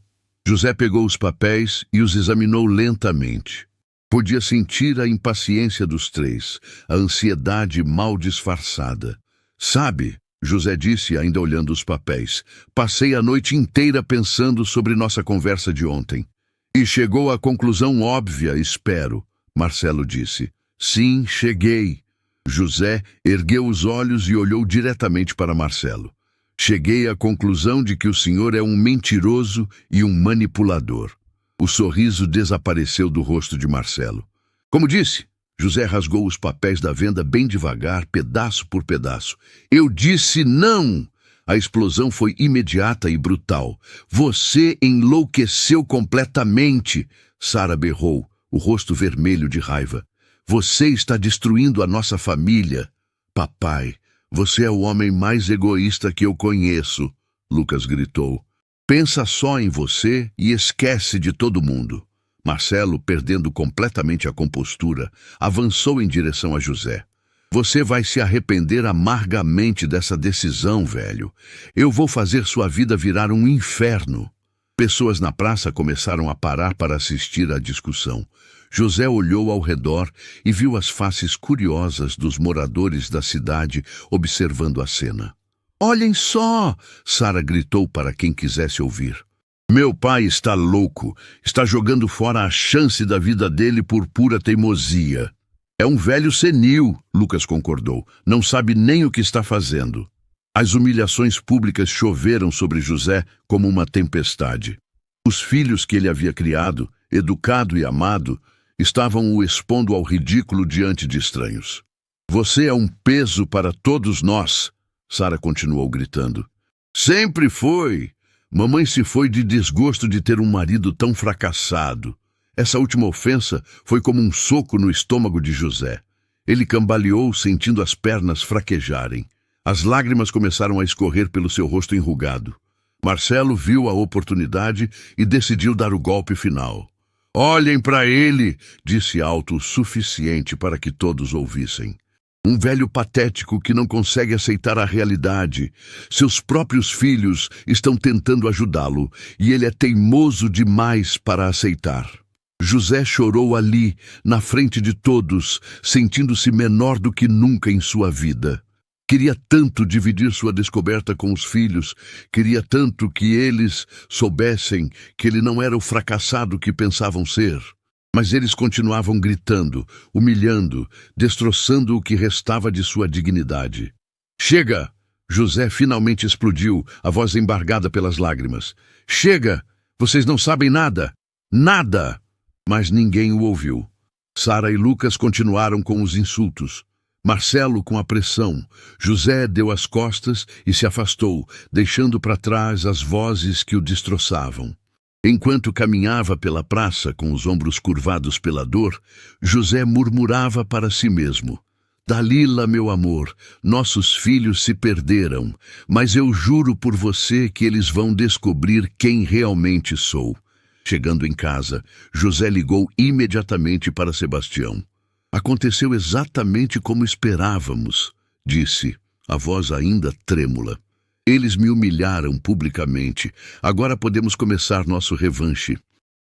José pegou os papéis e os examinou lentamente. Podia sentir a impaciência dos três, a ansiedade mal disfarçada. Sabe, José disse, ainda olhando os papéis, passei a noite inteira pensando sobre nossa conversa de ontem. E chegou à conclusão óbvia, espero, Marcelo disse. Sim, cheguei. José ergueu os olhos e olhou diretamente para Marcelo. Cheguei à conclusão de que o senhor é um mentiroso e um manipulador. O sorriso desapareceu do rosto de Marcelo. Como disse, José rasgou os papéis da venda bem devagar, pedaço por pedaço. Eu disse não! A explosão foi imediata e brutal. Você enlouqueceu completamente! Sara berrou, o rosto vermelho de raiva. Você está destruindo a nossa família. Papai, você é o homem mais egoísta que eu conheço, Lucas gritou. Pensa só em você e esquece de todo mundo. Marcelo, perdendo completamente a compostura, avançou em direção a José. Você vai se arrepender amargamente dessa decisão, velho. Eu vou fazer sua vida virar um inferno. Pessoas na praça começaram a parar para assistir à discussão. José olhou ao redor e viu as faces curiosas dos moradores da cidade observando a cena. Olhem só! Sara gritou para quem quisesse ouvir. Meu pai está louco. Está jogando fora a chance da vida dele por pura teimosia. É um velho senil, Lucas concordou. Não sabe nem o que está fazendo. As humilhações públicas choveram sobre José como uma tempestade. Os filhos que ele havia criado, educado e amado, estavam o expondo ao ridículo diante de estranhos. Você é um peso para todos nós, Sara continuou gritando. Sempre foi. Mamãe se foi de desgosto de ter um marido tão fracassado. Essa última ofensa foi como um soco no estômago de José. Ele cambaleou, sentindo as pernas fraquejarem. As lágrimas começaram a escorrer pelo seu rosto enrugado. Marcelo viu a oportunidade e decidiu dar o golpe final. Olhem para ele, disse alto o suficiente para que todos ouvissem. Um velho patético que não consegue aceitar a realidade. Seus próprios filhos estão tentando ajudá-lo e ele é teimoso demais para aceitar. José chorou ali, na frente de todos, sentindo-se menor do que nunca em sua vida. Queria tanto dividir sua descoberta com os filhos, queria tanto que eles soubessem que ele não era o fracassado que pensavam ser. Mas eles continuavam gritando, humilhando, destroçando o que restava de sua dignidade. Chega! José finalmente explodiu, a voz embargada pelas lágrimas. Chega! Vocês não sabem nada! Nada! Mas ninguém o ouviu. Sara e Lucas continuaram com os insultos. Marcelo com a pressão. José deu as costas e se afastou, deixando para trás as vozes que o destroçavam. Enquanto caminhava pela praça com os ombros curvados pela dor, José murmurava para si mesmo. Dalila, meu amor, nossos filhos se perderam, mas eu juro por você que eles vão descobrir quem realmente sou. Chegando em casa, José ligou imediatamente para Sebastião. Aconteceu exatamente como esperávamos, disse, a voz ainda trêmula. Eles me humilharam publicamente. Agora podemos começar nosso revanche.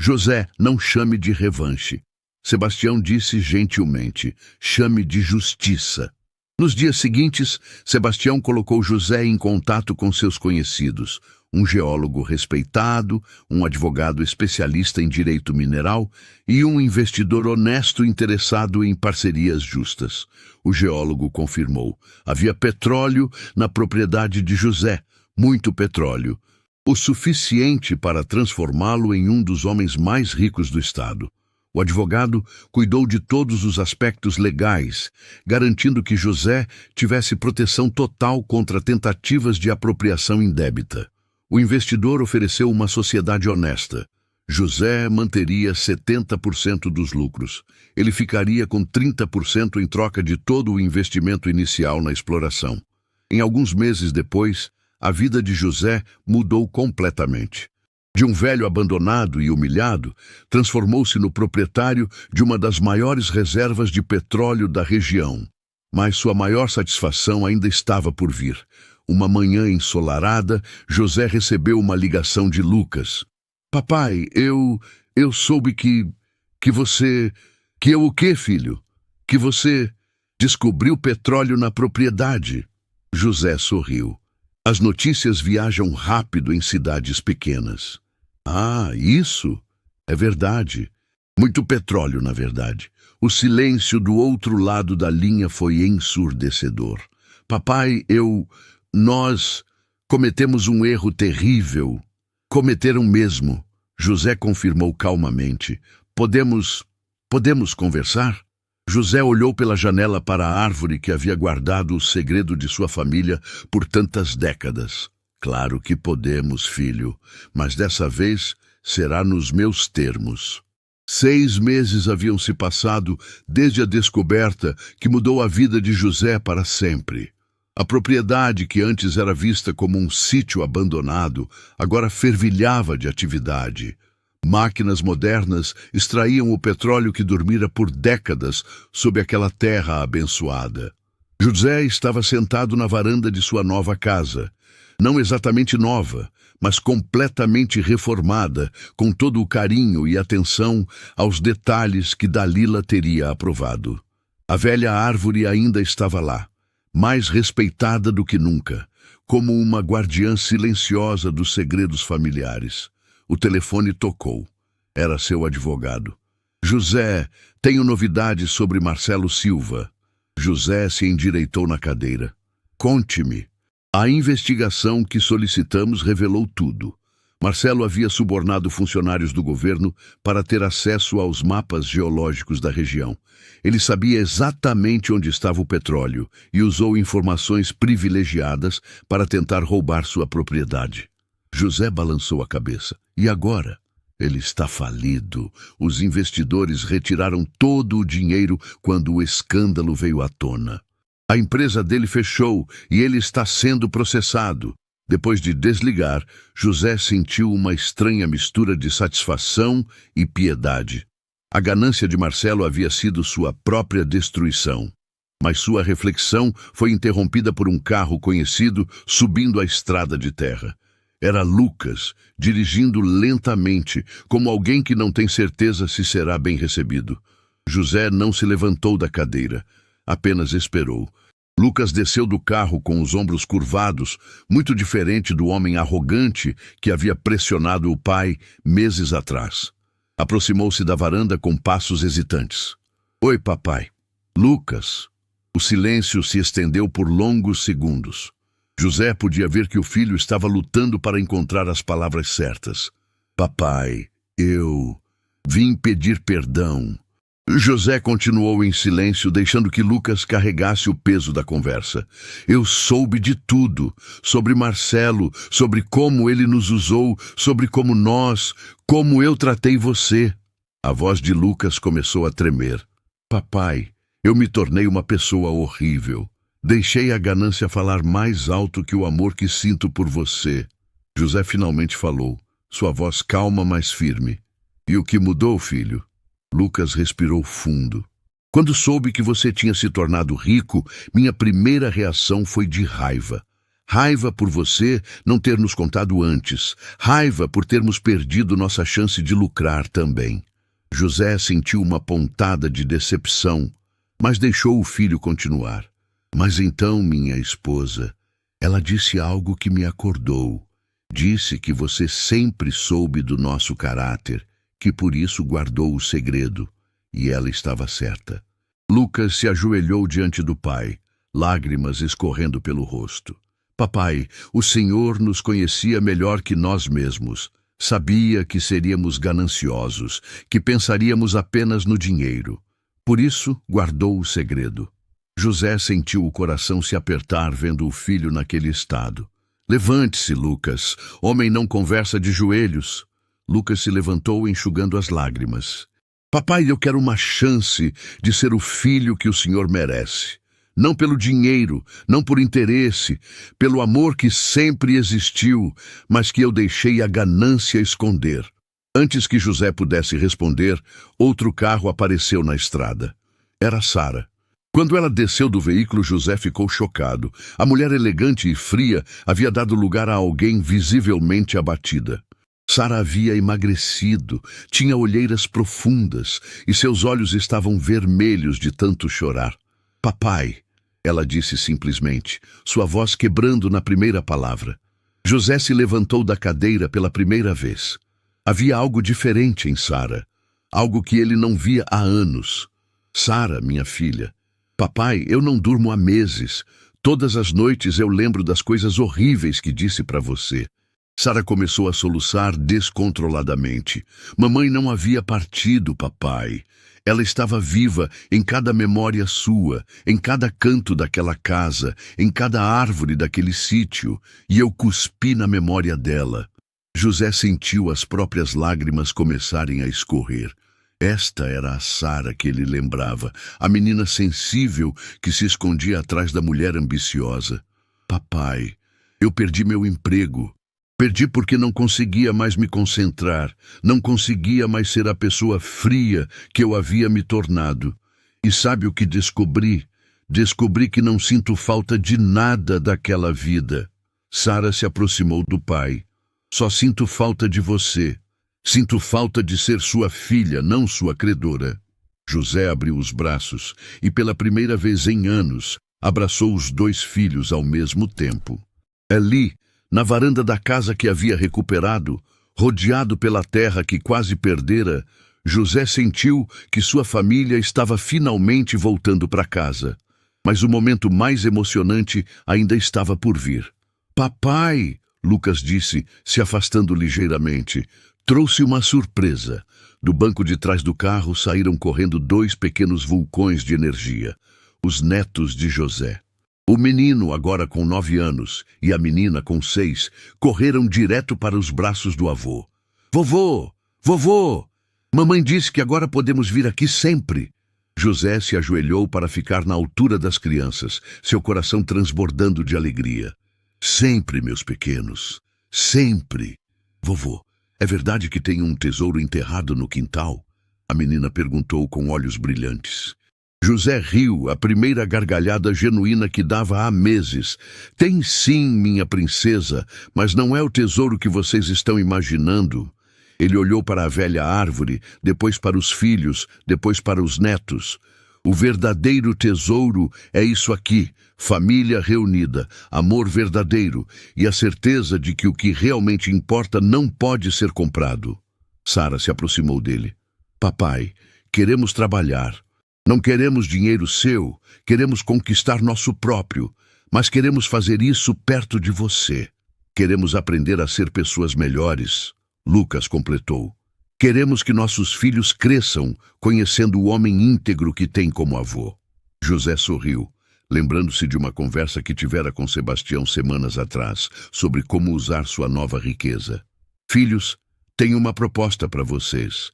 José, não chame de revanche. Sebastião disse gentilmente, chame de justiça. Nos dias seguintes, Sebastião colocou José em contato com seus conhecidos, um geólogo respeitado, um advogado especialista em direito mineral e um investidor honesto interessado em parcerias justas. O geólogo confirmou. Havia petróleo na propriedade de José, muito petróleo, o suficiente para transformá-lo em um dos homens mais ricos do estado. O advogado cuidou de todos os aspectos legais, garantindo que José tivesse proteção total contra tentativas de apropriação indébita. O investidor ofereceu uma sociedade honesta. José manteria 70% dos lucros. Ele ficaria com 30% em troca de todo o investimento inicial na exploração. Em alguns meses depois, a vida de José mudou completamente. De um velho abandonado e humilhado, transformou-se no proprietário de uma das maiores reservas de petróleo da região. Mas sua maior satisfação ainda estava por vir. Uma manhã ensolarada, José recebeu uma ligação de Lucas. Papai, eu soube que você... Que eu o quê, filho? Que você descobriu petróleo na propriedade. José sorriu. As notícias viajam rápido em cidades pequenas. Ah, isso? É verdade. Muito petróleo, na verdade. O silêncio do outro lado da linha foi ensurdecedor. Papai, nós cometemos um erro terrível. Cometeram mesmo. José confirmou calmamente. Podemos conversar? José olhou pela janela para a árvore que havia guardado o segredo de sua família por tantas décadas. Claro que podemos, filho, mas dessa vez será nos meus termos. 6 meses haviam se passado desde a descoberta que mudou a vida de José para sempre. A propriedade que antes era vista como um sítio abandonado, agora fervilhava de atividade. Máquinas modernas extraíam o petróleo que dormira por décadas sob aquela terra abençoada. José estava sentado na varanda de sua nova casa. Não exatamente nova, mas completamente reformada, com todo o carinho e atenção aos detalhes que Dalila teria aprovado. A velha árvore ainda estava lá, mais respeitada do que nunca, como uma guardiã silenciosa dos segredos familiares. O telefone tocou. Era seu advogado. José, tenho novidades sobre Marcelo Silva. José se endireitou na cadeira. Conte-me. A investigação que solicitamos revelou tudo. Marcelo havia subornado funcionários do governo para ter acesso aos mapas geológicos da região. Ele sabia exatamente onde estava o petróleo e usou informações privilegiadas para tentar roubar sua propriedade. José balançou a cabeça. E agora? Ele está falido. Os investidores retiraram todo o dinheiro quando o escândalo veio à tona. A empresa dele fechou e ele está sendo processado. Depois de desligar, José sentiu uma estranha mistura de satisfação e piedade. A ganância de Marcelo havia sido sua própria destruição. Mas sua reflexão foi interrompida por um carro conhecido subindo a estrada de terra. Era Lucas, dirigindo lentamente, como alguém que não tem certeza se será bem recebido. José não se levantou da cadeira, apenas esperou. Lucas desceu do carro com os ombros curvados, muito diferente do homem arrogante que havia pressionado o pai meses atrás. Aproximou-se da varanda com passos hesitantes. Oi, papai. Lucas. O silêncio se estendeu por longos segundos. José podia ver que o filho estava lutando para encontrar as palavras certas. Papai, eu vim pedir perdão. José continuou em silêncio, deixando que Lucas carregasse o peso da conversa. Eu soube de tudo, sobre Marcelo, sobre como ele nos usou, sobre como eu tratei você. A voz de Lucas começou a tremer. Papai, eu me tornei uma pessoa horrível. Deixei a ganância falar mais alto que o amor que sinto por você. José finalmente falou, sua voz calma, mas firme. E o que mudou, filho? Lucas respirou fundo. Quando soube que você tinha se tornado rico, minha primeira reação foi de raiva. Raiva por você não ter nos contado antes. Raiva por termos perdido nossa chance de lucrar também. José sentiu uma pontada de decepção, mas deixou o filho continuar. Mas então, minha esposa, ela disse algo que me acordou. Disse que você sempre soube do nosso caráter, que por isso guardou o segredo, e ela estava certa. Lucas se ajoelhou diante do pai, lágrimas escorrendo pelo rosto. Papai, o Senhor nos conhecia melhor que nós mesmos. Sabia que seríamos gananciosos, que pensaríamos apenas no dinheiro. Por isso, guardou o segredo. José sentiu o coração se apertar vendo o filho naquele estado. Levante-se, Lucas. Homem não conversa de joelhos. Lucas se levantou enxugando as lágrimas. Papai, eu quero uma chance de ser o filho que o senhor merece. Não pelo dinheiro, não por interesse, pelo amor que sempre existiu, mas que eu deixei a ganância esconder. Antes que José pudesse responder, outro carro apareceu na estrada. Era Sara. Quando ela desceu do veículo, José ficou chocado. A mulher elegante e fria havia dado lugar a alguém visivelmente abatida. Sara havia emagrecido, tinha olheiras profundas e seus olhos estavam vermelhos de tanto chorar. Papai, ela disse simplesmente, sua voz quebrando na primeira palavra. José se levantou da cadeira pela primeira vez. Havia algo diferente em Sara, algo que ele não via há anos. Sara, minha filha. Papai, eu não durmo há meses. Todas as noites eu lembro das coisas horríveis que disse para você. Sara começou a soluçar descontroladamente. Mamãe não havia partido, papai. Ela estava viva em cada memória sua, em cada canto daquela casa, em cada árvore daquele sítio, e eu cuspi na memória dela. José sentiu as próprias lágrimas começarem a escorrer. Esta era a Sara que ele lembrava, a menina sensível que se escondia atrás da mulher ambiciosa. Papai, eu perdi meu emprego. Perdi porque não conseguia mais me concentrar, não conseguia mais ser a pessoa fria que eu havia me tornado. E sabe o que descobri? Descobri que não sinto falta de nada daquela vida. Sara se aproximou do pai. Só sinto falta de você. Sinto falta de ser sua filha, não sua credora. José abriu os braços e, pela primeira vez em anos, abraçou os dois filhos ao mesmo tempo. Ali, na varanda da casa que havia recuperado, rodeado pela terra que quase perdera, José sentiu que sua família estava finalmente voltando para casa. Mas o momento mais emocionante ainda estava por vir. Papai, Lucas disse, se afastando ligeiramente, trouxe uma surpresa. Do banco de trás do carro saíram correndo dois pequenos vulcões de energia, os netos de José. O menino, agora com 9 anos, e a menina com 6, correram direto para os braços do avô. Vovô! Vovô! Mamãe disse que agora podemos vir aqui sempre. José se ajoelhou para ficar na altura das crianças, seu coração transbordando de alegria. Sempre, meus pequenos, sempre. Vovô, é verdade que tem um tesouro enterrado no quintal? A menina perguntou com olhos brilhantes. José riu, a primeira gargalhada genuína que dava há meses. Tem sim, minha princesa, mas não é o tesouro que vocês estão imaginando. Ele olhou para a velha árvore, depois para os filhos, depois para os netos. O verdadeiro tesouro é isso aqui, família reunida, amor verdadeiro e a certeza de que o que realmente importa não pode ser comprado. Sara se aproximou dele. Papai, queremos trabalhar. Não queremos dinheiro seu, queremos conquistar nosso próprio, mas queremos fazer isso perto de você. Queremos aprender a ser pessoas melhores, Lucas completou. Queremos que nossos filhos cresçam, conhecendo o homem íntegro que tem como avô. José sorriu, lembrando-se de uma conversa que tivera com Sebastião semanas atrás, sobre como usar sua nova riqueza. Filhos, tenho uma proposta para vocês.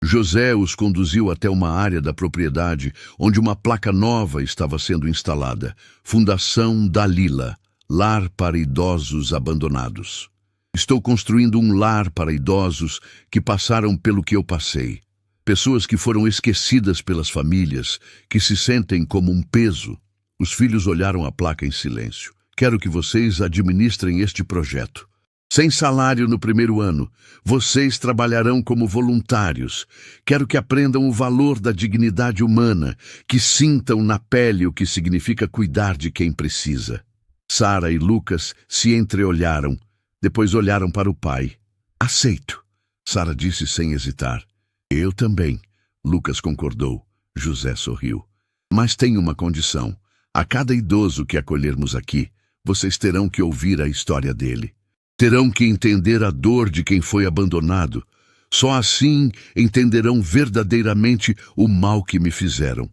José os conduziu até uma área da propriedade onde uma placa nova estava sendo instalada. Fundação Dalila, Lar para Idosos Abandonados. Estou construindo um lar para idosos que passaram pelo que eu passei. Pessoas que foram esquecidas pelas famílias, que se sentem como um peso. Os filhos olharam a placa em silêncio. Quero que vocês administrem este projeto. Sem salário no primeiro ano, vocês trabalharão como voluntários. Quero que aprendam o valor da dignidade humana, que sintam na pele o que significa cuidar de quem precisa. Sara e Lucas se entreolharam, depois olharam para o pai. Aceito, Sara disse sem hesitar. Eu também, Lucas concordou. José sorriu. Mas tem uma condição. A cada idoso que acolhermos aqui, vocês terão que ouvir a história dele. Terão que entender a dor de quem foi abandonado. Só assim entenderão verdadeiramente o mal que me fizeram.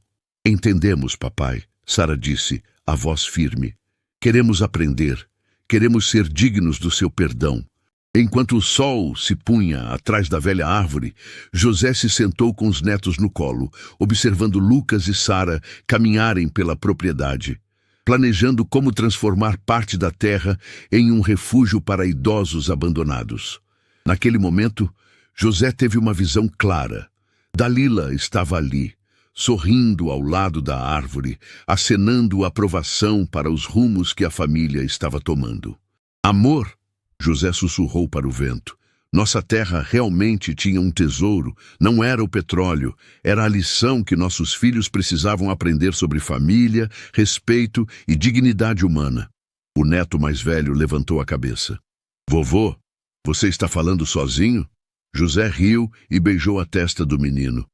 Entendemos, papai, Sara disse, a voz firme. Queremos aprender. Queremos ser dignos do seu perdão. Enquanto o sol se punha atrás da velha árvore, José se sentou com os netos no colo, observando Lucas e Sara caminharem pela propriedade, planejando como transformar parte da terra em um refúgio para idosos abandonados. Naquele momento, José teve uma visão clara. Dalila estava ali, sorrindo ao lado da árvore, acenando aprovação para os rumos que a família estava tomando. Amor, José sussurrou para o vento. Nossa terra realmente tinha um tesouro, não era o petróleo, era a lição que nossos filhos precisavam aprender sobre família, respeito e dignidade humana. O neto mais velho levantou a cabeça. Vovô, você está falando sozinho? José riu e beijou a testa do menino.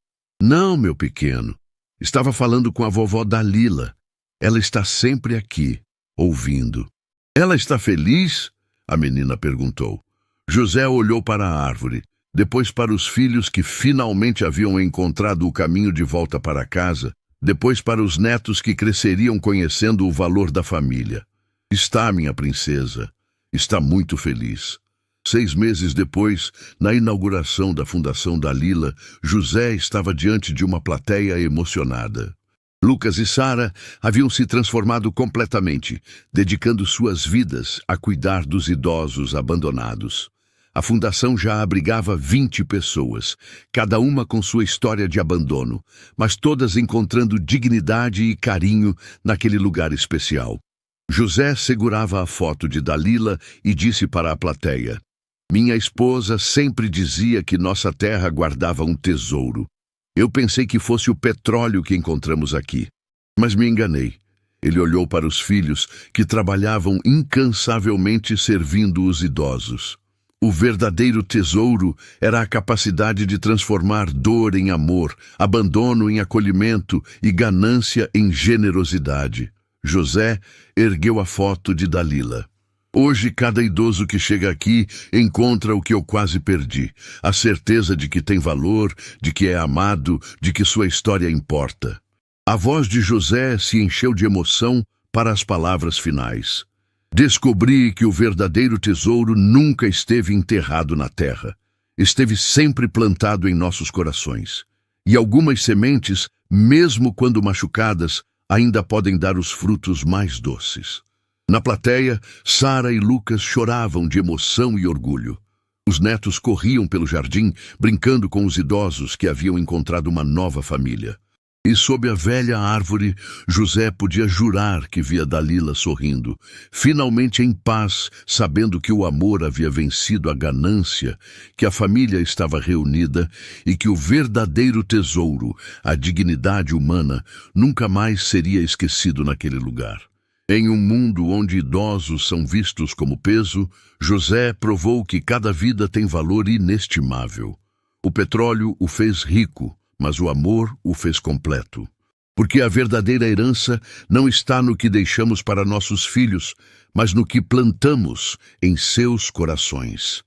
Não, meu pequeno. Estava falando com a vovó Dalila. Ela está sempre aqui, ouvindo. Ela está feliz? A menina perguntou. José olhou para a árvore. depois para os filhos que finalmente haviam encontrado o caminho de volta para casa, depois para os netos que cresceriam conhecendo o valor da família. Está, minha princesa, está muito feliz. 6 meses depois, na inauguração da Fundação Dalila, José estava diante de uma plateia emocionada. Lucas e Sara haviam se transformado completamente, dedicando suas vidas a cuidar dos idosos abandonados. A fundação já abrigava 20 pessoas, cada uma com sua história de abandono, mas todas encontrando dignidade e carinho naquele lugar especial. José segurava a foto de Dalila e disse para a plateia: "Minha esposa sempre dizia que nossa terra guardava um tesouro. Eu pensei que fosse o petróleo que encontramos aqui, mas me enganei." Ele olhou para os filhos que trabalhavam incansavelmente servindo os idosos. O verdadeiro tesouro era a capacidade de transformar dor em amor, abandono em acolhimento e ganância em generosidade. José ergueu a foto de Dalila. Hoje, cada idoso que chega aqui encontra o que eu quase perdi: a certeza de que tem valor, de que é amado, de que sua história importa. A voz de José se encheu de emoção para as palavras finais. Descobri que o verdadeiro tesouro nunca esteve enterrado na terra. Esteve sempre plantado em nossos corações. E algumas sementes, mesmo quando machucadas, ainda podem dar os frutos mais doces. Na plateia, Sara e Lucas choravam de emoção e orgulho. Os netos corriam pelo jardim, brincando com os idosos que haviam encontrado uma nova família. E sob a velha árvore, José podia jurar que via Dalila sorrindo, finalmente em paz, sabendo que o amor havia vencido a ganância, que a família estava reunida e que o verdadeiro tesouro, a dignidade humana, nunca mais seria esquecido naquele lugar. Em um mundo onde idosos são vistos como peso, José provou que cada vida tem valor inestimável. O petróleo o fez rico, mas o amor o fez completo. Porque a verdadeira herança não está no que deixamos para nossos filhos, mas no que plantamos em seus corações.